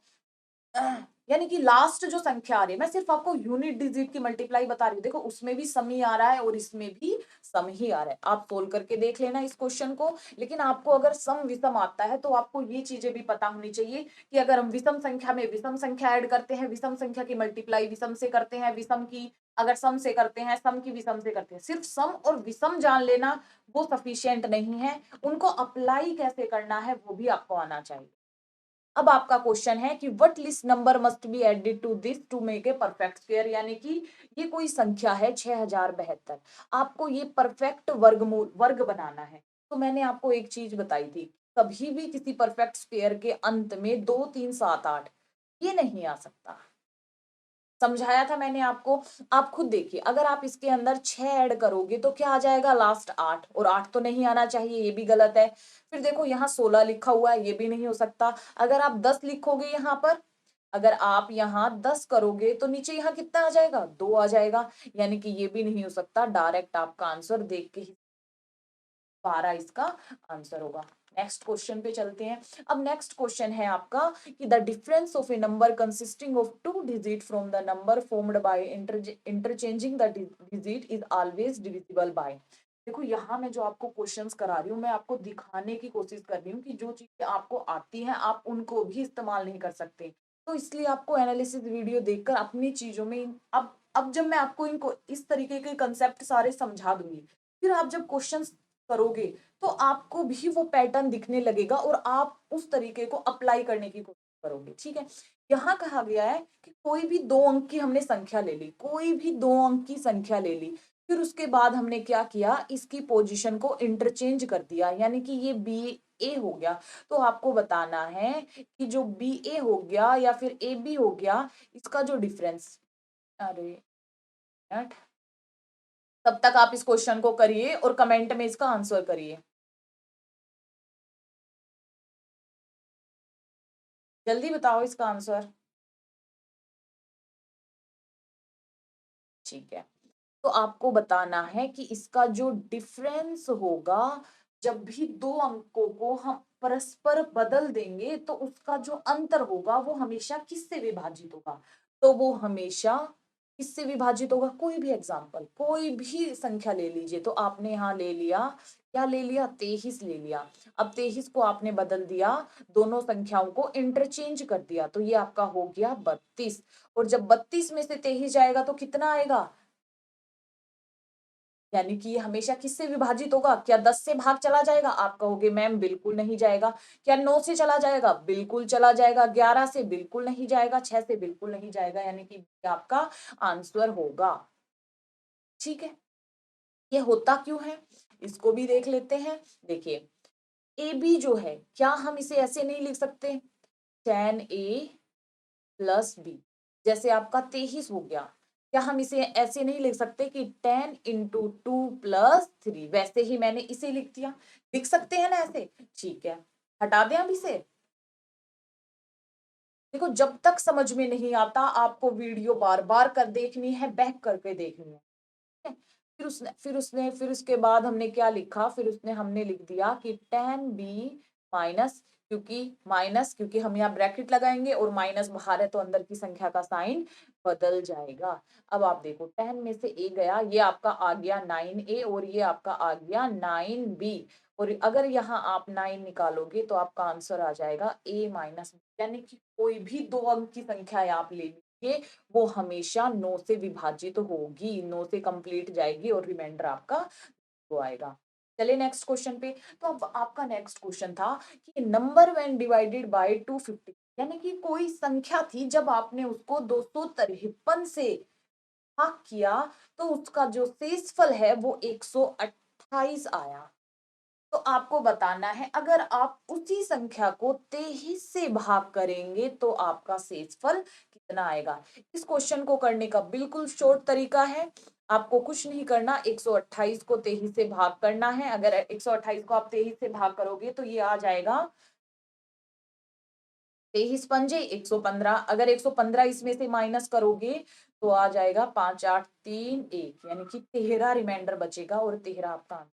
यानी कि लास्ट जो संख्या आ रही है, मैं सिर्फ आपको यूनिट डिजिट की मल्टीप्लाई बता रही हूँ। देखो उसमें भी सम ही आ रहा है और इसमें भी सम ही आ रहा है। आप सोल्व करके देख लेना इस क्वेश्चन को। लेकिन आपको अगर सम विषम आता है तो आपको ये चीजें भी पता होनी चाहिए कि अगर हम विषम संख्या में विषम संख्या ऐड करते हैं, विषम संख्या की मल्टीप्लाई विषम से करते हैं, विषम की अगर सम से करते हैं, सम की विषम से करते हैं, सिर्फ सम और विषम जान लेना वो सफिशियंट नहीं है, उनको अप्लाई कैसे करना है वो भी आपको आना चाहिए। अब आपका क्वेश्चन है कि what least number must be added to this to make a perfect square, यानी कि ये कोई संख्या है 6072, आपको ये परफेक्ट वर्गमूल वर्ग बनाना है। तो मैंने आपको एक चीज बताई थी, कभी भी किसी परफेक्ट स्क्वायर के अंत में 2 3 7 8 ये नहीं आ सकता। समझाया था मैंने आपको। आप खुद देखिए, अगर आप इसके अंदर 6 ऐड करोगे तो क्या आ जाएगा, लास्ट 8, और 8 तो नहीं आना चाहिए, ये भी गलत है। फिर देखो यहाँ 16 लिखा हुआ है, ये भी नहीं हो सकता। अगर आप 10 लिखोगे यहाँ पर, अगर आप यहाँ 10 करोगे तो नीचे यहाँ कितना आ जाएगा, 2 आ जाएगा, यानी कि ये भी नहीं हो सकता। डायरेक्ट आपका आंसर देख के ही 12 इसका आंसर होगा। नेक्स्ट क्वेश्चन पे चलते हैं। अब नेक्स्ट क्वेश्चन है आपका कि the difference of A number consisting of 2 digit from the number formed by interchanging the digit is always divisible by. देखो यहाँ मैं जो आपको क्वेश्चंस करा रही हूँ, मैं आपको दिखाने की कोशिश कर रही हूँ कि जो चीजें आपको आती हैं आप उनको भी इस्तेमाल नहीं कर सकते। तो इसलिए आपको एनालिसिस वीडियो देखकर अपनी चीजों में अब जब मैं आपको इनको इस तरीके के कंसेप्ट सारे समझा दूंगी, फिर आप जब क्वेश्चंस करोगे तो आपको भी वो पैटर्न दिखने लगेगा और आप उस तरीके को अप्लाई करने की कोशिश करोगे। ठीक है, यहाँ कहा गया है कि कोई भी 2 अंक की हमने संख्या ले ली, कोई भी 2 अंक की संख्या ले ली, फिर उसके बाद हमने क्या किया, इसकी पोजीशन को इंटरचेंज कर दिया, यानी कि ये बी ए हो गया। तो आपको बताना है कि जो बी ए हो गया या फिर ए बी हो गया, इसका जो डिफरेंस, अरे तब तक आप इस क्वेश्चन को करिए और कमेंट में इसका आंसर करिए। जल्दी बताओ इसका आंसर। ठीक है, तो आपको बताना है कि इसका जो डिफरेंस होगा, जब भी 2 अंकों को हम परस्पर बदल देंगे तो उसका जो अंतर होगा वो हमेशा किससे विभाजित होगा, तो वो हमेशा किससे विभाजित होगा, कोई भी एग्जाम्पल कोई भी संख्या ले लीजिए। तो आपने यहाँ ले लिया, क्या ले लिया, 23 ले लिया। अब 23 को आपने बदल दिया, दोनों संख्याओं को इंटरचेंज कर दिया, तो ये आपका हो गया 32। और जब 32 में से 23 जाएगा तो कितना आएगा, यानी कि ये हमेशा किससे विभाजित होगा, क्या 10 से भाग चला जाएगा, आप कहोगे मैम बिल्कुल नहीं जाएगा। क्या 9 से चला जाएगा, बिल्कुल चला जाएगा। 11 से बिल्कुल नहीं जाएगा, 6 से बिल्कुल नहीं जाएगा, यानी कि आपका आंसर होगा। ठीक है, ये होता क्यों है इसको भी देख लेते हैं। देखिए ए बी जो है, क्या हम इसे ऐसे नहीं लिख सकते, 10a प्लस बी, जैसे आपका 23 हो गया, क्या हम इसे ऐसे नहीं लिख सकते कि 10 इंटू 2 प्लस 3, वैसे ही मैंने इसे लिख दिया, लिख सकते हैं ना ऐसे। ठीक है, हटा दें अभी से? देखो, जब तक समझ में नहीं आता आपको वीडियो बार बार कर देखनी है, बैक करके देखनी है। ठीक है? फिर उसके बाद हमने क्या लिखा, फिर उसने हमने लिख दिया कि tan b माइनस, क्योंकि हम यहाँ ब्रैकेट लगाएंगे और माइनस बाहर है तो अंदर की संख्या का साइन बदल जाएगा। अब आप देखो, tan में से a गया, ये आपका आ गया 9a और ये आपका आ गया 9b। और अगर यहाँ आप 9 निकालोगे तो आपका आंसर आ जाएगा a माइनस, यानी कि कोई भी 2 अंक की संख्या आप ले लीजिए, वो हमेशा 9 से विभाजित होगी, 9 से कंप्लीट जाएगी और रिमाइंडर आपका वो आएगा। चलिए नेक्स्ट क्वेश्चन पे। तो अब आपका नेक्स्ट क्वेश्चन था कि नंबर व्हेन डिवाइडेड बाय 250, यानी कि कोई संख्या थी जब आपने उसको 253 से भाग किया तो उसका जो शेषफल है वो 128 आया। तो आपको बताना है, अगर आप उसी संख्या को 23 से भाग करेंगे तो आपका शेषफल कितना आएगा। इस क्वेश्चन को करने का बिल्कुल शॉर्ट तरीका है, आपको कुछ नहीं करना, 128 को 23 से भाग करना है। अगर 128 को आप 23 से भाग करोगे तो ये आ जाएगा 23 पंजे 115। अगर 115 इसमें से माइनस करोगे तो आ जाएगा 5 8 3 1, यानी कि 13 रिमाइंडर बचेगा और 13 आपका आंसर।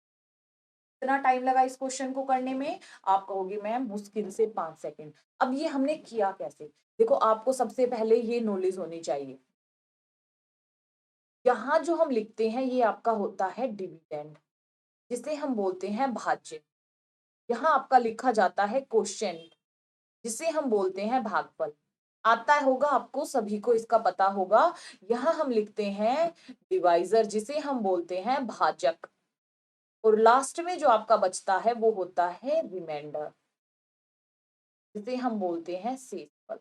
इतना टाइम लगा इस क्वेश्चन को करने में, आप कहोगे मैम मुश्किल से 5 सेकंड। अब ये हमने किया कैसे, देखो आपको सबसे पहले ये नॉलेज होनी चाहिए, यहाँ जो हम लिखते हैं ये आपका होता है डिविडेंड, जिसे हम बोलते हैं भाज्य। यहाँ आपका लिखा जाता है क्वोशिएंट, जिसे हम बोलते हैं भागफल। आता होगा आपको, सभी को इसका पता होगा। यहाँ हम लिखते हैं डिवाइजर, जिसे हम बोलते हैं भाजक। और लास्ट में जो आपका बचता है वो होता है रिमाइंडर, जिसे हम बोलते हैं शेषफल।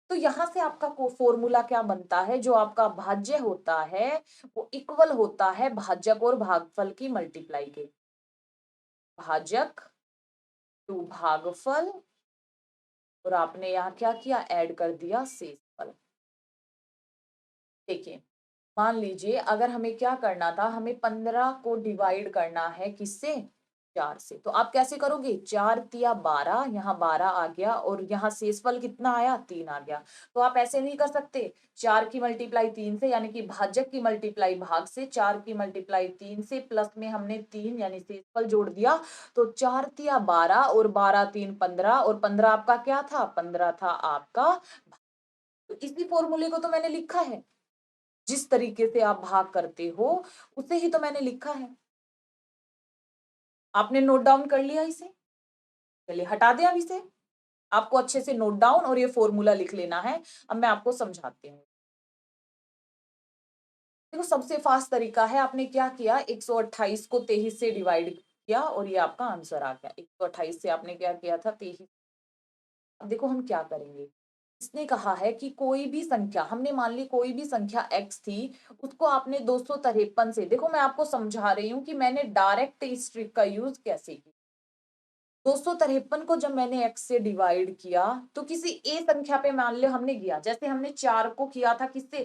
तो यहां से आपका फॉर्मूला क्या बनता है, जो आपका भाज्य होता है वो इक्वल होता है भाजक और भागफल की मल्टीप्लाई के। भाजक टू भागफल, और आपने यहाँ क्या किया, ऐड कर दिया शेषफल। देखिए, मान लीजिए अगर हमें क्या करना था, हमें 15 को डिवाइड करना है किससे, 4 से। तो आप कैसे करोगे, 4 तिया 12, यहाँ 12 आ गया और यहाँ शेषफल कितना आया, 3 आ गया। तो आप ऐसे नहीं कर सकते, 4 की मल्टीप्लाई 3 से, यानी कि भाजक की मल्टीप्लाई भाग से, 4 की मल्टीप्लाई 3 से, प्लस में हमने 3 यानी शेषफल जोड़ दिया। तो 4 तिया 12 और 12 3 15, और 15 आपका क्या था, 15 था आपका। तो इसी फॉर्मूले को तो मैंने लिखा है, जिस तरीके से आप भाग करते हो उसे ही तो मैंने लिखा है। आपने नोट डाउन कर लिया इसे, चलिए हटा दें अब इसे। आपको अच्छे से नोट डाउन और ये फॉर्मूला लिख लेना है। अब मैं आपको समझाती हूँ। देखो, सबसे फास्ट तरीका है, आपने क्या किया, 128 को 23 से डिवाइड किया और ये आपका आंसर आ गया। 128 से आपने क्या किया था, 23। अब देखो हम क्या करेंगे, इसने कहा है कि कोई भी संख्या, हमने मान ली कोई भी संख्या x थी, उसको आपने 253 से, देखो मैं आपको समझा रही हूँ कि मैंने डायरेक्ट इस ट्रिक का यूज कैसे किया। 253 को जब मैंने x से डिवाइड किया तो किसी a संख्या पे मान लो हमने किया, जैसे हमने 4 को किया था किससे,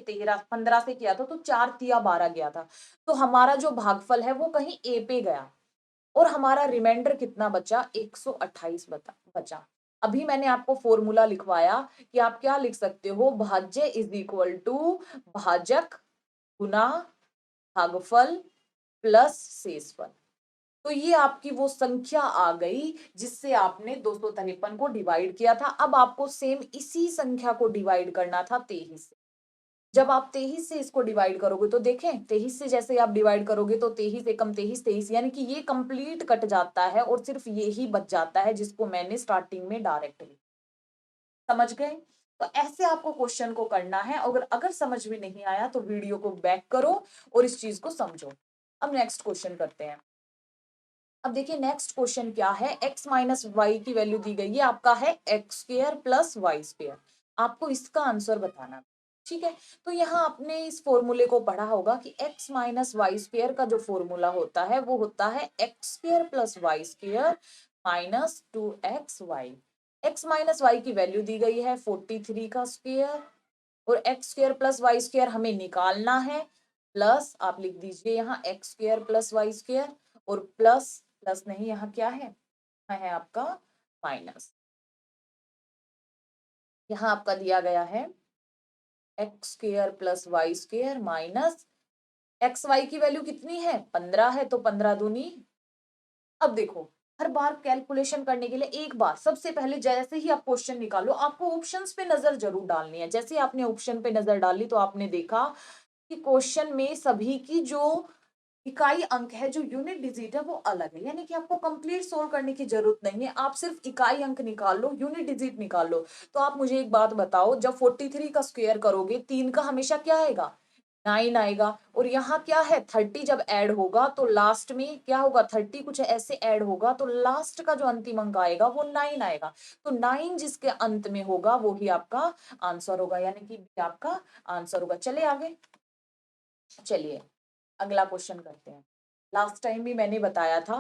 15 से किया था, तो 4 तिया 12 गया था। तो हमारा जो भागफल है वो कहीं a पे गया और हमारा रिमाइंडर कितना बचा, 128 बचा। अभी मैंने आपको फॉर्मूला लिखवाया कि आप क्या लिख सकते हो, भाज्य इज इक्वल टू भाजक गुना भागफल प्लस शेषफल। तो ये आपकी वो संख्या आ गई जिससे आपने 253 को डिवाइड किया था। अब आपको सेम इसी संख्या को डिवाइड करना था 23 से। जब आप 23 से इसको डिवाइड करोगे तो देखें, 23 से जैसे आप डिवाइड करोगे तो 23 एकम 23 23, यानी कि ये कंप्लीट कट जाता है और सिर्फ ये ही बच जाता है जिसको मैंने स्टार्टिंग में डायरेक्ट लिखा। समझ गए। तो ऐसे आपको क्वेश्चन को करना है। अगर अगर समझ में नहीं आया तो वीडियो को बैक करो और इस चीज को समझो। अब नेक्स्ट क्वेश्चन करते हैं। अब देखिए नेक्स्ट क्वेश्चन क्या है, x माइनस वाई की वैल्यू दी गई है, आपका है X square plus Y square. आपको इसका आंसर बताना, ठीक है। तो यहाँ आपने इस फॉर्मूले को पढ़ा होगा कि x माइनस वाई स्क्र का जो फॉर्मूला होता है वो होता है X square plus Y square minus 2xy। x minus Y की वैल्यू दी गई है 43 का स्क्र, और X square plus Y square हमें निकालना है। प्लस आप लिख दीजिए यहाँ X square plus Y square, और प्लस प्लस नहीं, यहाँ क्या है, है आपका माइनस, यहाँ आपका दिया गया है X square plus Y square minus X Y की वैल्यू कितनी है 15 है, तो 15 दूनी। अब देखो, हर बार कैलकुलेशन करने के लिए एक बार सबसे पहले जैसे ही आप क्वेश्चन निकालो आपको ऑप्शंस पे नजर जरूर डालनी है। जैसे ही आपने ऑप्शन पे नजर डाली तो आपने देखा कि क्वेश्चन में सभी की जो इकाई अंक है, जो यूनिट डिजिट है, वो अलग है। यानी कि आपको कंप्लीट सोल्व करने की जरूरत नहीं है, आप सिर्फ इकाई अंक निकाल लो, यूनिट डिजिट निकाल लो। तो आप मुझे एक बात बताओ, जब 43 का स्क्वायर करोगे 3 का हमेशा क्या आएगा 9 आएगा, और यहाँ क्या है 30 जब ऐड होगा तो लास्ट में क्या होगा 30 कुछ ऐसे ऐड होगा तो लास्ट का जो अंतिम अंक आएगा वो 9 आएगा। तो 9 जिसके अंत में होगा वो ही आपका आंसर होगा, यानी कि आपका आंसर होगा। चले आगे, चलिए अगला क्वेश्चन करते हैं। लास्ट टाइम भी मैंने बताया था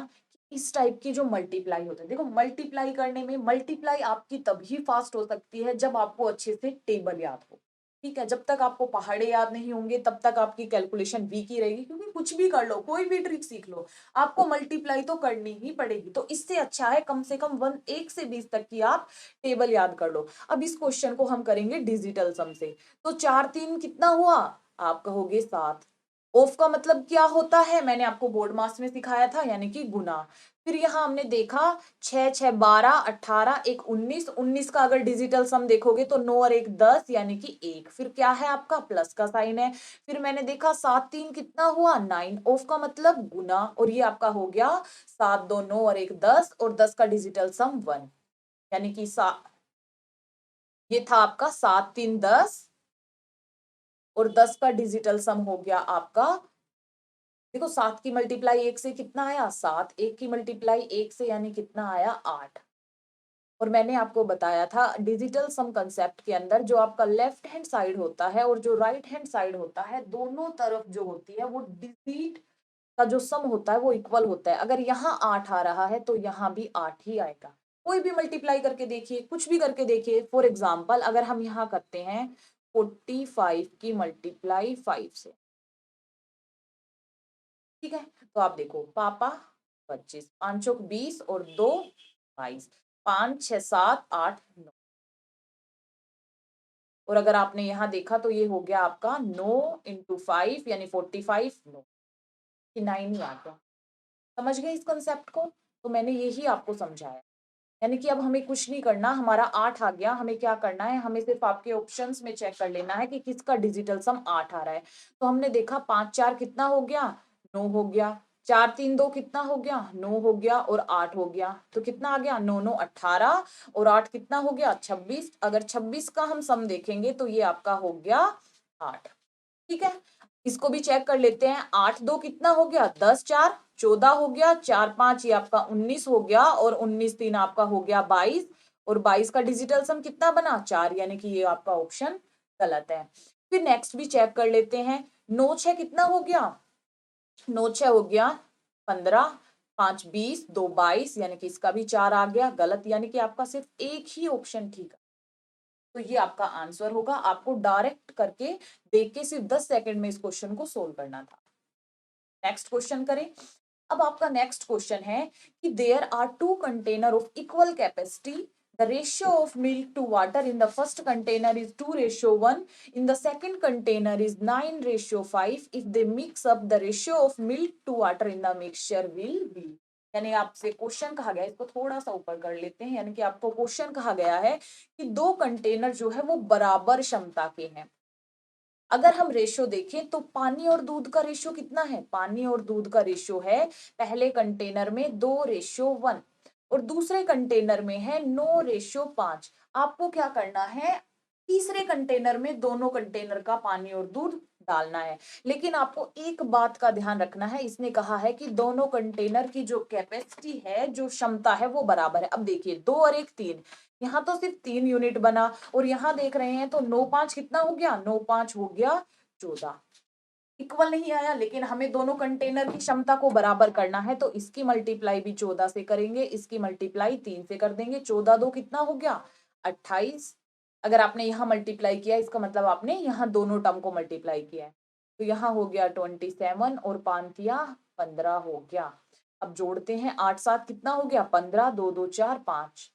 कि इस टाइप की जो मल्टीप्लाई होता है, देखो मल्टीप्लाई करने में मल्टीप्लाई आपकी तभी फास्ट हो सकती है जब आपको अच्छे से टेबल याद हो। ठीक है, जब तक आपको पहाड़े याद नहीं होंगे तब तक आपकी कैलकुलेशन वीक ही रहेगी, क्योंकि कुछ भी कर लो, कोई भी ट्रिक सीख लो, आपको मल्टीप्लाई तो करनी ही पड़ेगी। तो इससे अच्छा है कम से कम 1 से 20 तक की आप टेबल याद कर लो। अब इस क्वेश्चन को हम करेंगे डिजिटल सम से। तो 4 3 कितना हुआ, आप कहोगे 7। ऑफ का मतलब क्या होता है, मैंने आपको बोर्ड मास में सिखाया था, यानी कि गुना। फिर यहाँ हमने देखा 6 6 12 18 1 19, 19 का अगर डिजिटल सम देखोगे तो 9 और 1 10 यानी कि 1, फिर क्या है आपका प्लस का साइन है। फिर मैंने देखा 7 3 कितना हुआ 9, ऑफ का मतलब गुना, और ये आपका हो गया 7 2 9 और 1 10, और 10 का डिजिटल सम 1, यानी कि ये था आपका 7 3 10, और 10 का डिजिटल सम हो गया आपका, देखो 7 की मल्टीप्लाई 1 से कितना आया 7, 1 की मल्टीप्लाई 1 से यानी कितना आया 8। और मैंने आपको बताया था डिजिटल सम कंसेप्ट के अंदर जो आपका लेफ्ट हैंड साइड होता है और जो राइट हैंड साइड होता है, दोनों तरफ जो होती है वो डिजिट का जो सम होता है वो इक्वल होता है। अगर यहाँ 8 आ रहा है तो यहाँ भी 8 ही आएगा। कोई भी मल्टीप्लाई करके देखिए, कुछ भी करके देखिए। फॉर एग्जाम्पल अगर हम यहाँ करते हैं 45 की मल्टीप्लाई 5 से, ठीक है, तो आप देखो पापा 25, 5 चौक 20 और 2 22, 5 6 7 8 9, और अगर आपने यहाँ देखा तो ये हो गया आपका 9 इंटू 5 यानी 45, 9 कि 9 ही आ गया। समझ गए इस कंसेप्ट को? तो मैंने यही आपको समझाया, यानी कि अब हमें कुछ नहीं करना, हमारा 8 आ गया, हमें क्या करना है, हमें सिर्फ आपके ऑप्शंस में चेक कर लेना है कि किसका डिजिटल सम 8 आ रहा है। तो हमने देखा 5 4 कितना हो गया 9 हो गया, 4 3 2 कितना हो गया 9 हो गया, और 8 हो गया, तो कितना आ गया 9 9 18, और 8 कितना हो गया 26। अगर 26 का हम सम देखेंगे तो ये आपका हो गया 8। ठीक है, इसको भी चेक कर लेते हैं। 8 2 कितना हो गया 10 4 14 हो गया, 4 5 ये आपका 19 हो गया, और 19 3 आपका हो गया 22, और 22 का डिजिटल सम कितना बना 4, यानी कि ये आपका ऑप्शन गलत है। फिर नेक्स्ट भी चेक कर लेते हैं। 9 6 कितना हो गया 9 6 हो गया 15, 5 20 2 22, यानी कि इसका भी 4 आ गया गलत, यानी कि आपका सिर्फ एक ही ऑप्शन ठीक है। तो ये आपका आंसर होगा। आपको डायरेक्ट करके देख के सिर्फ 10 सेकंड में इस क्वेश्चन को सोल्व करना था। नेक्स्ट क्वेश्चन करें। अब आपका नेक्स्ट क्वेश्चन है कि there are two container of equal capacity, the ratio of milk to water in the first container is 2:1, in the second container is 9:5, if they mix up the ratio of milk to water in the mixture will be। यानी आपसे question कहा गया है, इसको थोड़ा सा ऊपर कर लेते हैं, यानी कि आपको क्वेश्चन कहा गया है कि दो कंटेनर जो है वो बराबर क्षमता के हैं। अगर हम रेशियो देखें तो पानी और दूध का रेशियो कितना है, पानी और दूध का रेशियो है पहले कंटेनर में 2:1, और दूसरे कंटेनर में है 9:5। आपको क्या करना है, तीसरे कंटेनर में दोनों कंटेनर का पानी और दूध डालना है। लेकिन आपको एक बात का ध्यान रखना है, इसने कहा है कि दोनों कंटेनर की जो कैपेसिटी है, जो क्षमता है वो बराबर है। अब देखिए 2 और 1 3, यहाँ तो सिर्फ 3 यूनिट बना, और यहाँ देख रहे हैं तो 9 5 कितना हो गया 9 5 हो गया 14, इक्वल नहीं आया। लेकिन हमें दोनों कंटेनर की क्षमता को बराबर करना है, तो इसकी मल्टीप्लाई भी 14 से करेंगे, इसकी मल्टीप्लाई 3 से कर देंगे। 14 2 कितना हो गया 28। अगर आपने यहाँ मल्टीप्लाई किया इसका मतलब आपने यहाँ दोनों टर्म को मल्टीप्लाई किया है, तो यहाँ हो गया 27, और 5 किया 15 हो गया। अब जोड़ते हैं, 8 7 कितना हो गया 15, 2 2 4 5।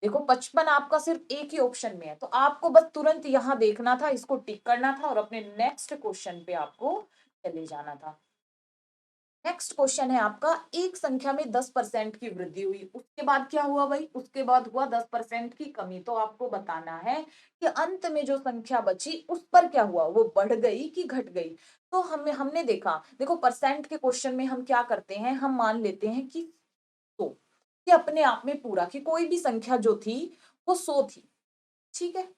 देखो 55 आपका सिर्फ एक ही ऑप्शन में है, तो आपको बस तुरंत यहाँ देखना था, इसको टिक करना था और अपने नेक्स्ट क्वेश्चन पे आपको चले जाना था। नेक्स्ट क्वेश्चन है आपका, एक संख्या में 10% की वृद्धि हुई, उसके बाद क्या हुआ भाई, उसके बाद हुआ 10% की कमी। तो आपको बताना है कि अंत में जो संख्या बची उस पर क्या हुआ, वो बढ़ गई कि घट गई। तो हमने देखा, देखो परसेंट के क्वेश्चन में हम क्या करते हैं, हम मान लेते हैं कि 100, कि अपने आप में पूरा, कि कोई भी संख्या जो थी वो 100 थी, ठीक है,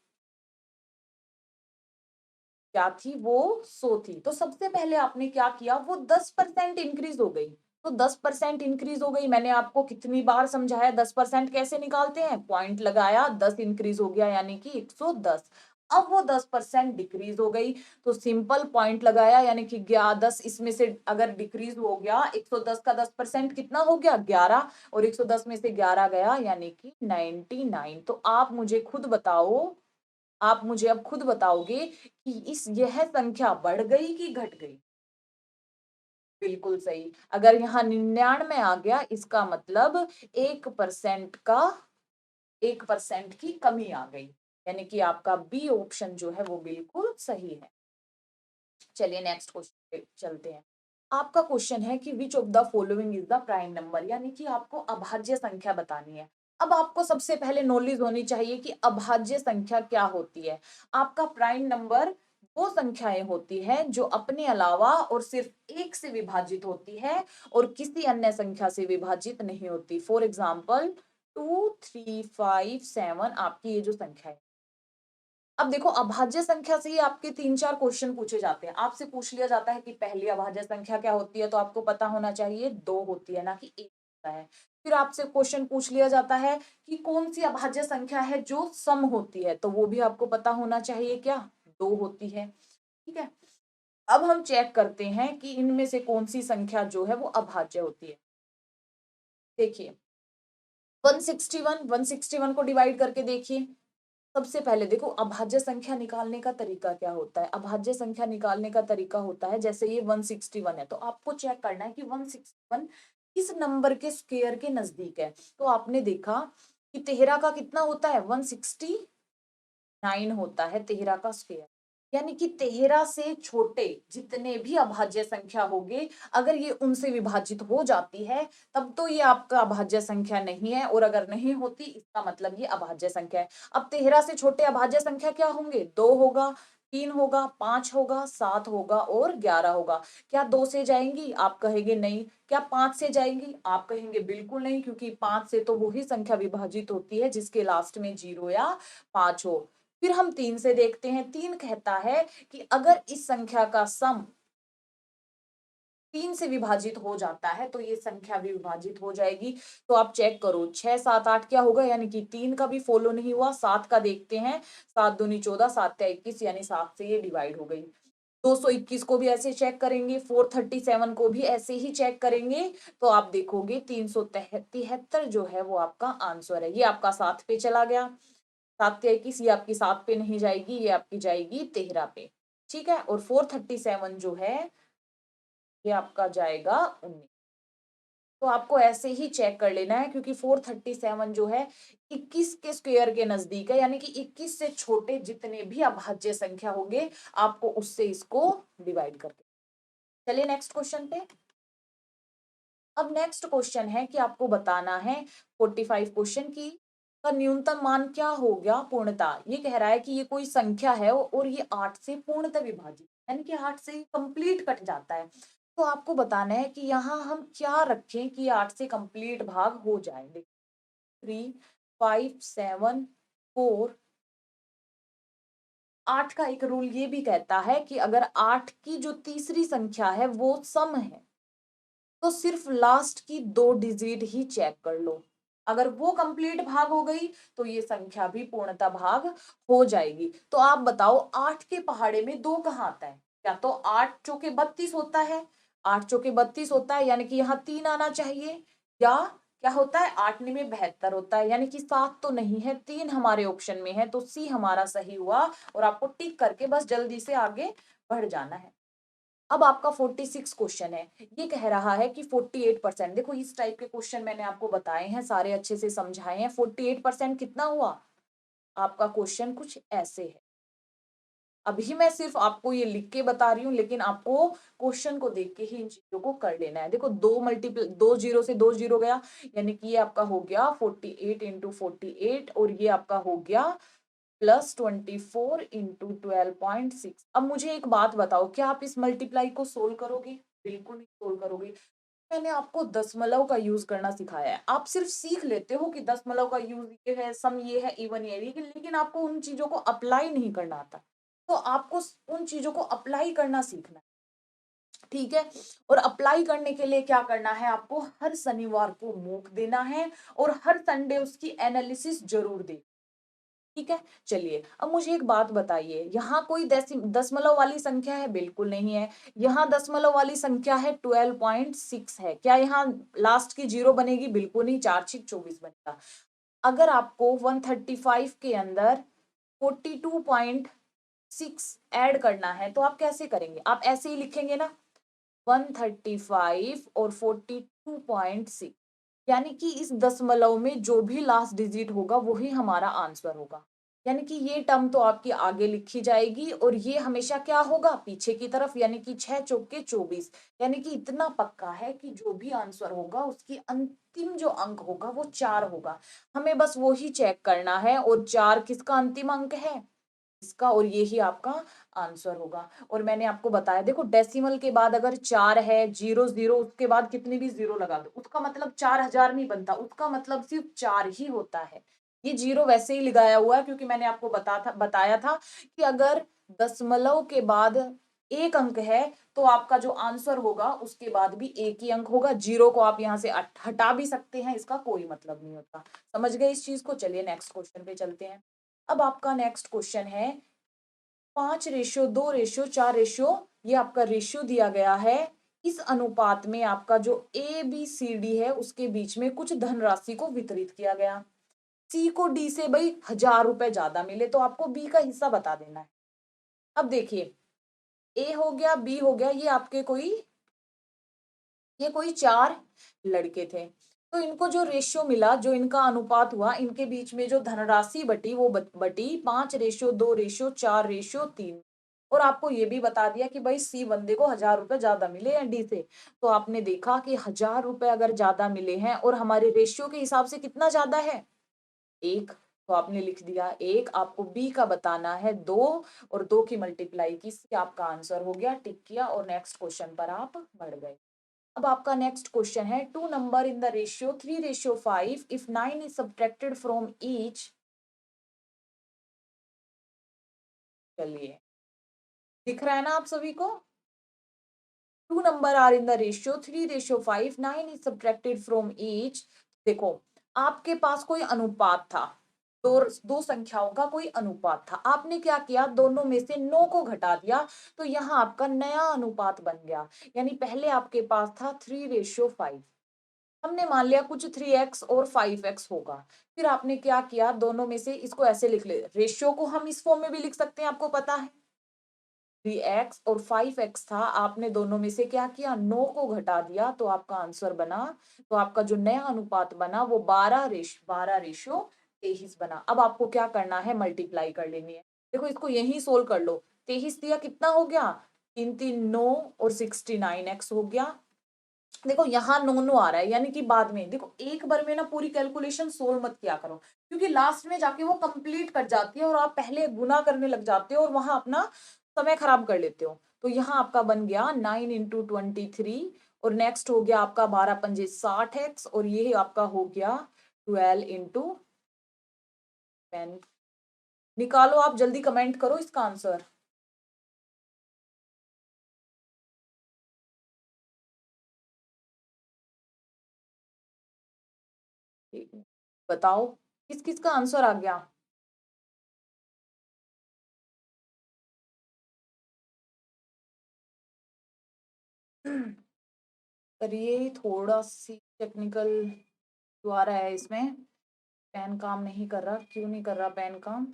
क्या थी वो 100 थी। तो सबसे पहले आपने क्या किया, वो 10% इंक्रीज हो गई। तो 10% इंक्रीज हो गई, मैंने आपको कितनी बार समझाया 10% कैसे निकालते हैं, पॉइंट लगाया, 10 इंक्रीज हो गया यानी कि 110। अब वो 10% डिक्रीज हो गई, तो सिंपल पॉइंट लगाया यानी कि 10 इसमें से अगर डिक्रीज हो गया, 110 का 10% कितना हो गया 11, और 110 में से 11 गया यानी कि 99। तो आप मुझे अब खुद बताओगे कि इस यह संख्या बढ़ गई कि घट गई। बिल्कुल सही, अगर यहाँ 99 आ गया इसका मतलब 1% की कमी आ गई, यानी कि आपका बी ऑप्शन जो है वो बिल्कुल सही है। चलिए नेक्स्ट क्वेश्चन पे चलते हैं। आपका क्वेश्चन है कि which of the following is the prime number, यानी कि आपको अभाज्य संख्या बतानी है। अब आपको सबसे पहले नॉलेज होनी चाहिए कि अभाज्य संख्या क्या होती है। आपका प्राइम नंबर वो संख्याएं होती है जो अपने अलावा और सिर्फ एक से विभाजित होती है और किसी अन्य संख्या से विभाजित नहीं होती। फॉर एग्जाम्पल 2 3 5 7 आपकी ये जो संख्या है। अब देखो अभाज्य संख्या से ही आपके 3 4 क्वेश्चन पूछे जाते हैं, आपसे पूछ लिया जाता है कि पहली अभाज्य संख्या क्या होती है, तो आपको पता होना चाहिए 2 होती है ना कि 1 होता है। फिर आपसे क्वेश्चन पूछ लिया जाता है कि कौन सी अभाज्य संख्या है जो सम होती है, तो वो भी आपको पता होना चाहिए क्या, 2 होती है। ठीक है, अब हम चेक करते हैं कि इनमें से कौन सी संख्या जो है वो अभाज्य होती है। देखिए 161 को डिवाइड करके देखिए। सबसे पहले देखो अभाज्य संख्या निकालने का तरीका क्या होता है, अभाज्य संख्या निकालने का तरीका होता है, जैसे ये 161 है तो आपको चेक करना है कि 161 किस नंबर के स्क्वायर के नजदीक है। तो आपने देखा कि 13 का कितना होता है 169 होता है 13 का स्क्वायर, यानी कि 13 से छोटे जितने भी अभाज्य संख्या होंगे अगर ये उनसे विभाजित हो जाती है तब तो ये आपका अभाज्य संख्या नहीं है, और अगर नहीं होती इसका मतलब ये अभाज्य संख्या है। अब 13 से छोटे अभाज्य संख्या क्या होंगे, 2 होगा, 3 होगा, 5 होगा, 7 होगा और 11 होगा। क्या 2 से जाएंगी, आप कहेंगे नहीं। क्या 5 से जाएंगी, आप कहेंगे बिल्कुल नहीं, क्योंकि 5 से तो वही संख्या विभाजित होती है जिसके लास्ट में 0 या 5 हो। फिर हम 3 से देखते हैं, 3 कहता है कि अगर इस संख्या का सम 3 से विभाजित हो जाता है तो ये संख्या भी विभाजित हो जाएगी। तो आप चेक करो 6 7 8 क्या होगा, यानी कि 3 का भी फॉलो नहीं हुआ। 7 का देखते हैं, 7 दूनी 14, 7 या 21, यानी 7 से ये डिवाइड हो गई। 221 को भी ऐसे चेक करेंगे, 437 को भी ऐसे ही चेक करेंगे, तो आप देखोगे 373 जो है वो आपका आंसर है। ये आपका 7 पे चला गया, 7 या 21, ये आपकी 7 पे नहीं जाएगी, ये आपकी जाएगी 13 पे। ठीक है, और 437 जो है ये आपका जाएगा 19। तो आपको ऐसे ही चेक कर लेना है, क्योंकि 437 जो है 21 के स्क्वायर के नजदीक है, यानी कि 21 से छोटे जितने भी अभाज्य संख्या होंगे आपको उससे इसको डिवाइड करके। चलिए नेक्स्ट क्वेश्चन पे। अब नेक्स्ट क्वेश्चन है कि आपको बताना है 45 क्वेश्चन की का न्यूनतम मान क्या हो गया पूर्णता। ये कह रहा है कि ये कोई संख्या है और ये 8 से पूर्णतः विभाजित, यानी कि 8 से कंप्लीट कट जाता है। तो आपको बताना है कि यहाँ हम क्या रखें कि 8 से कंप्लीट भाग हो जाए। देखिए 3 5 7 4, 8 का एक रूल ये भी कहता है कि अगर 8 की जो तीसरी संख्या है वो सम है तो सिर्फ लास्ट की 2 डिजिट ही चेक कर लो। अगर वो कंप्लीट भाग हो गई तो ये संख्या भी पूर्णता भाग हो जाएगी। तो आप बताओ 8 के पहाड़े में 2 कहाँ आता है, या तो 8 चौके 32 होता है, 8 चौके 32 होता है यानी कि यहाँ 3 आना चाहिए, या क्या होता है 8 में 72 होता है, यानी कि 7 तो नहीं है, 3 हमारे ऑप्शन में है, तो सी हमारा सही हुआ। और आपको टिक करके बस जल्दी से आगे बढ़ जाना है। अब आपका 46 क्वेश्चन है, ये कह रहा है कि 48%। देखो इस टाइप के क्वेश्चन मैंने आपको बताए हैं, सारे अच्छे से समझाए हैं। 48% कितना हुआ? आपका क्वेश्चन कुछ ऐसे है। अभी मैं सिर्फ आपको ये लिख के बता रही हूँ, लेकिन आपको क्वेश्चन को देख के ही इन चीजों को कर लेना है। देखो 2 जीरो से 2 जीरो गया, यानी कि ये आपका हो गया 48 इंटू 48, और ये आपका हो गया +24 इंटू 12.6। अब मुझे एक बात बताओ, क्या आप इस मल्टीप्लाई को सोल्व करोगे? बिल्कुल नहीं सोल्व करोगे। मैंने आपको दशमलव का यूज करना सिखाया है, आप सिर्फ सीख लेते हो कि दशमलव का यूज ये है, सम ये है, इवन ये है, लेकिन आपको उन चीजों को अप्लाई नहीं करना आता। तो आपको उन चीजों को अप्लाई करना सीखना है, ठीक है। और अप्लाई करने के लिए क्या करना है, आपको हर शनिवार को मॉक देना है, और हर संडे उसकी एनालिसिस जरूर दे, ठीक है। चलिए अब मुझे एक बात बताइए, यहाँ कोई दशमलव वाली संख्या है? बिल्कुल नहीं है। यहाँ दशमलव वाली संख्या है 12.6 है, क्या यहाँ लास्ट की जीरो बनेगी? बिल्कुल नहीं, 4×6 = 24 बनेगा। अगर आपको 135 के अंदर 42.6 ऐड करना है तो आप कैसे करेंगे? आप ऐसे ही लिखेंगे ना, 135 और 42.6, यानी कि इस दशमलव में जो भी लास्ट डिजिट होगा वही हमारा आंसर होगा। यानी कि ये टर्म तो आपकी आगे लिखी जाएगी, और ये हमेशा क्या होगा? पीछे की तरफ, यानी कि 6×4 = 24। यानी कि इतना पक्का है कि जो भी आंसर होगा उसकी अंतिम जो अंक होगा वो 4 होगा। हमें बस वो ही चेक करना है, और 4 किसका अंतिम अंक है? इसका, और ये ही आपका आंसर होगा। और मैंने आपको बताया, देखो डेसिमल के बाद अगर 4 है, जीरो जीरो, उसके बाद कितनी भी जीरो लगा दो, उसका मतलब 4000 नहीं बनता, उसका मतलब सिर्फ 4 ही होता है। ये जीरो वैसे ही लगाया हुआ है क्योंकि मैंने आपको बताया था कि अगर दशमलव के बाद एक अंक है तो आपका जो आंसर होगा उसके बाद भी एक ही अंक होगा। जीरो को आप यहाँ से हटा भी सकते हैं, इसका कोई मतलब नहीं होता। समझ गए इस चीज को? चलिए नेक्स्ट क्वेश्चन पे चलते हैं। अब आपका नेक्स्ट क्वेश्चन है 5:2:4, ये आपका रेशियो दिया गया है। इस अनुपात में आपका जो ABCD है उसके बीच में कुछ धनराशि को वितरित किया गया। सी को डी से भाई 1000 रुपए ज्यादा मिले तो आपको बी का हिस्सा बता देना है। अब देखिए, ए हो गया, बी हो गया, ये कोई 4 लड़के थे। तो इनको जो रेशियो मिला, जो इनका अनुपात हुआ, इनके बीच में जो धनराशि बटी वो बटी 5:2:4:3। और आपको ये भी बता दिया कि भाई सी बंदे को 1000 रुपए ज्यादा मिले हैं डी से। तो आपने देखा कि 1000 रुपए अगर ज्यादा मिले हैं और हमारे रेशियो के हिसाब से कितना ज्यादा है? 1। तो आपने लिख दिया 1। आपको बी का बताना है 2, और 2 की मल्टीप्लाई की, सी आपका आंसर हो गया, टिक किया, और नेक्स्ट क्वेश्चन पर आप बढ़ गए। अब आपका नेक्स्ट क्वेश्चन है, 2 number in the ratio 3:5 if 9 is subtracted from each. चलिए, दिख रहा है ना आप सभी को? 2 number are in the ratio 3:5, 9 is subtracted from each. देखो, आपके पास कोई अनुपात था, दो दो संख्याओं का कोई अनुपात था। आपने क्या किया, दोनों में से 9 को घटा दिया, तो यहाँ आपका नया अनुपात बन गया। यानी पहले आपके पास था 3:5, हमने मान लिया कुछ 3x और 5x होगा। फिर आपने क्या किया, दोनों में से इसको ऐसे लिख ले, रेशियो को हम इस फॉर्म में भी लिख सकते हैं, आपको पता है 3x और 5x था। आपने दोनों में से क्या किया, 9 को घटा दिया, तो आपका आंसर बना, तो आपका जो नया अनुपात बना वो 12:23 बना। अब आपको क्या करना है, मल्टीप्लाई कर लेनी है। देखो इसको यही सोल्व कर लो, 23 दिया कितना हो गया, 3×3 = 9, और 69x हो गया। देखो यहाँ नो नो आ रहा है, यानी कि बाद में, देखो एक बार में ना पूरी कैलकुलेशन सोल्व मत किया करो, क्योंकि लास्ट में जाके वो कंप्लीट कर जाती है और आप पहले गुना करने लग जाते हो और वहां अपना समय खराब कर लेते हो। तो यहाँ आपका बन गया 9×23, और नेक्स्ट हो गया आपका 12×5 = 60x, और ये आपका हो गया 12×10। निकालो, आप जल्दी कमेंट करो इसका आंसर। ठीक है, बताओ किस किस का आंसर आ गया। करिए, थोड़ा सी टेक्निकल द्वारा है इसमें। पेन काम नहीं कर रहा, क्यों नहीं कर रहा पेन काम?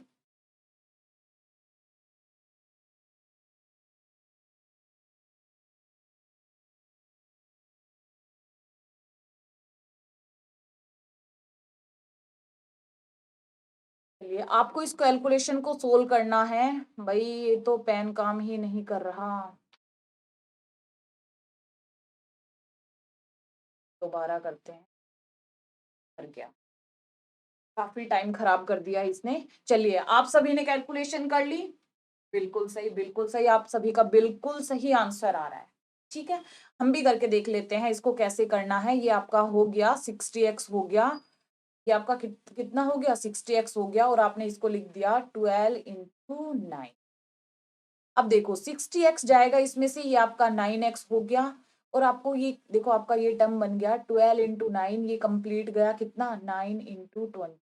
चलिए आपको इस कैलकुलेशन को सोल्व करना है। भाई ये तो पेन काम ही नहीं कर रहा। दोबारा करते हैं। कर गया। काफी टाइम खराब कर दिया इसने। चलिए आप सभी ने कैलकुलेशन कर ली। बिल्कुल सही, बिल्कुल सही। आप सभी का बिल्कुल सही आंसर आ रहा है। ठीक है, हम भी करके देख लेते हैं इसको कैसे करना है। ये आपका हो गया 60x हो गया। ये आपका कितना हो गया 60x हो गया, और आपने इसको लिख दिया 12 × 9। अब देखो 60x जाएगा इसमें से, ये आपका 9x हो गया। और आपको ये देखो आपका ये टर्म बन गया 12 × 9, ये कंप्लीट गया कितना 9 × 20।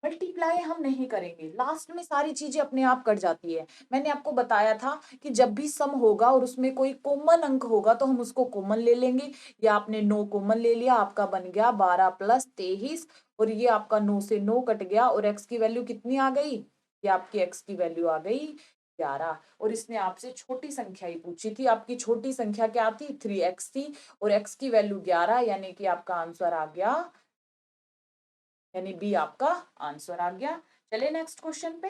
मल्टीप्लाई हम नहीं करेंगे, लास्ट में सारी चीजें अपने आप कट जाती है। मैंने आपको बताया था कि जब भी सम होगा और उसमें कोई कॉमन अंक होगा तो हम उसको कॉमन ले लेंगे। या आपने 9 कॉमन ले लिया, आपका बन गया 12 + 23। और ये आपका 9 से 9 कट गया, और x की वैल्यू कितनी आ गई? ये आपकी x की वैल्यू आ गई 11। और इसने आपसे छोटी संख्या ही पूछी थी। आपकी छोटी संख्या क्या थी? 3x थी। और x की वैल्यू 11, यानी कि आपका आंसर आ गया, यानी बी आपका आंसर आ गया। चलिए नेक्स्ट क्वेश्चन पे।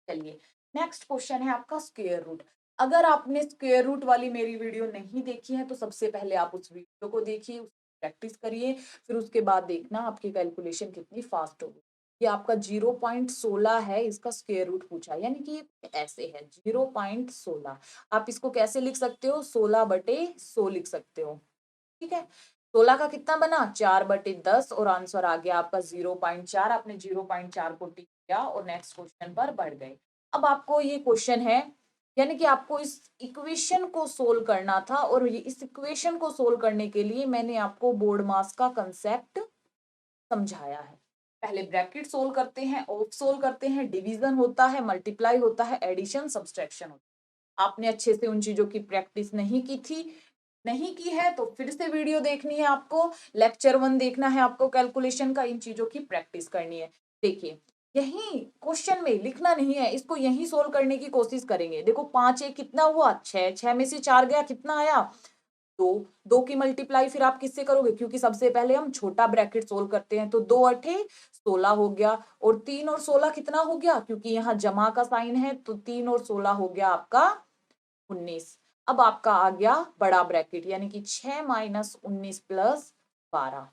चलिए नेक्स्ट क्वेश्चन है आपका स्क्वायर रूट। अगर आपने स्क्वायर रूट वाली मेरी वीडियो नहीं देखी है तो सबसे पहले आप उस वीडियो को देखिए, प्रैक्टिस करिए, फिर उसके बाद देखना आपकी कैलकुलेशन कितनी फास्ट होगी। ये आपका 0.16 है, इसका स्क्वायर रूट पूछा, यानी कि ऐसे है 0.16। आप इसको कैसे लिख सकते हो? 16/100 लिख सकते हो। ठीक है, 16 का कितना बना? 4/10, और आंसर आ गया आपका 0.4। आपने 0.4 को टिक किया और नेक्स्ट क्वेश्चन पर बढ़ गए। अब आपको ये क्वेश्चन है, यानी कि आपको इस इक्वेशन को सोल्व करना था, और ये इस इक्वेशन को सोल्व करने के लिए मैंने आपको बोर्ड मास का कंसेप्ट समझाया है। पहले ब्रैकेट सोल्व करते हैं, ऑफ सोल्व करते हैं, डिवीजन होता है, मल्टीप्लाई होता है, एडिशन सब्सट्रैक्शन होता है। आपने अच्छे से उन चीजों की प्रैक्टिस नहीं की थी, नहीं की है तो फिर से वीडियो देखनी है आपको, लेक्चर 1 देखना है आपको, कैलकुलेशन का, इन चीजों की प्रैक्टिस करनी है। देखिए यही क्वेश्चन में लिखना नहीं है, इसको यही सोल्व करने की कोशिश करेंगे। देखो 5 1 कितना हुआ? 6, 6 में से 4 गया, कितना आया? 2। 2 की मल्टीप्लाई फिर आप किससे करोगे? क्योंकि सबसे पहले हम छोटा ब्रैकेट सोल्व करते हैं, तो 2 8 16 हो गया। और 3 और 16 कितना हो गया? क्योंकि यहाँ जमा का साइन है, तो 3 और 16 हो गया आपका 19। अब आपका आ गया बड़ा ब्रैकेट, यानी कि 6 - 19 + 12।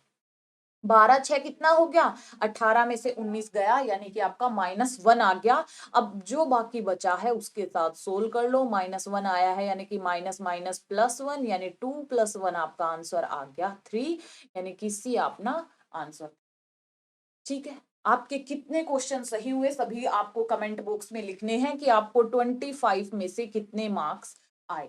12 6 कितना हो गया? 18 में से 19 गया, यानी कि आपका -1 आ गया। अब जो बाकी बचा है उसके साथ सोल्व कर लो। -1 आया है, यानी कि माइनस माइनस +1, यानी 2 + 1 आपका आंसर आ गया 3, यानी कि सी अपना आंसर। ठीक है, आपके कितने क्वेश्चन सही हुए सभी आपको कमेंट बॉक्स में लिखने हैं कि आपको 25 में से कितने मार्क्स आए।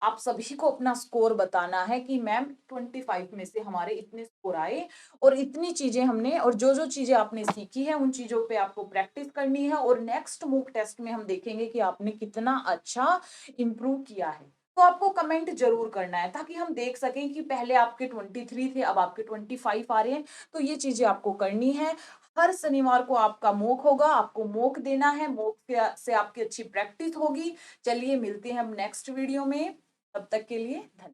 आप सभी को अपना स्कोर बताना है कि मैम 25 में से हमारे इतने स्कोर आए, और इतनी चीजें हमने, और जो जो चीजें आपने सीखी है उन चीजों पे आपको प्रैक्टिस करनी है, और नेक्स्ट मॉक टेस्ट में हम देखेंगे कि आपने कितना अच्छा इम्प्रूव किया है। तो आपको कमेंट जरूर करना है ताकि हम देख सकें कि पहले आपके 23 थे, अब आपके 25 आ रहे हैं। तो ये चीजें आपको करनी है। हर शनिवार को आपका मॉक होगा, आपको मॉक देना है, मॉक से आपकी अच्छी प्रैक्टिस होगी। चलिए मिलते हैं हम नेक्स्ट वीडियो में, तब तक के लिए धन्यवाद।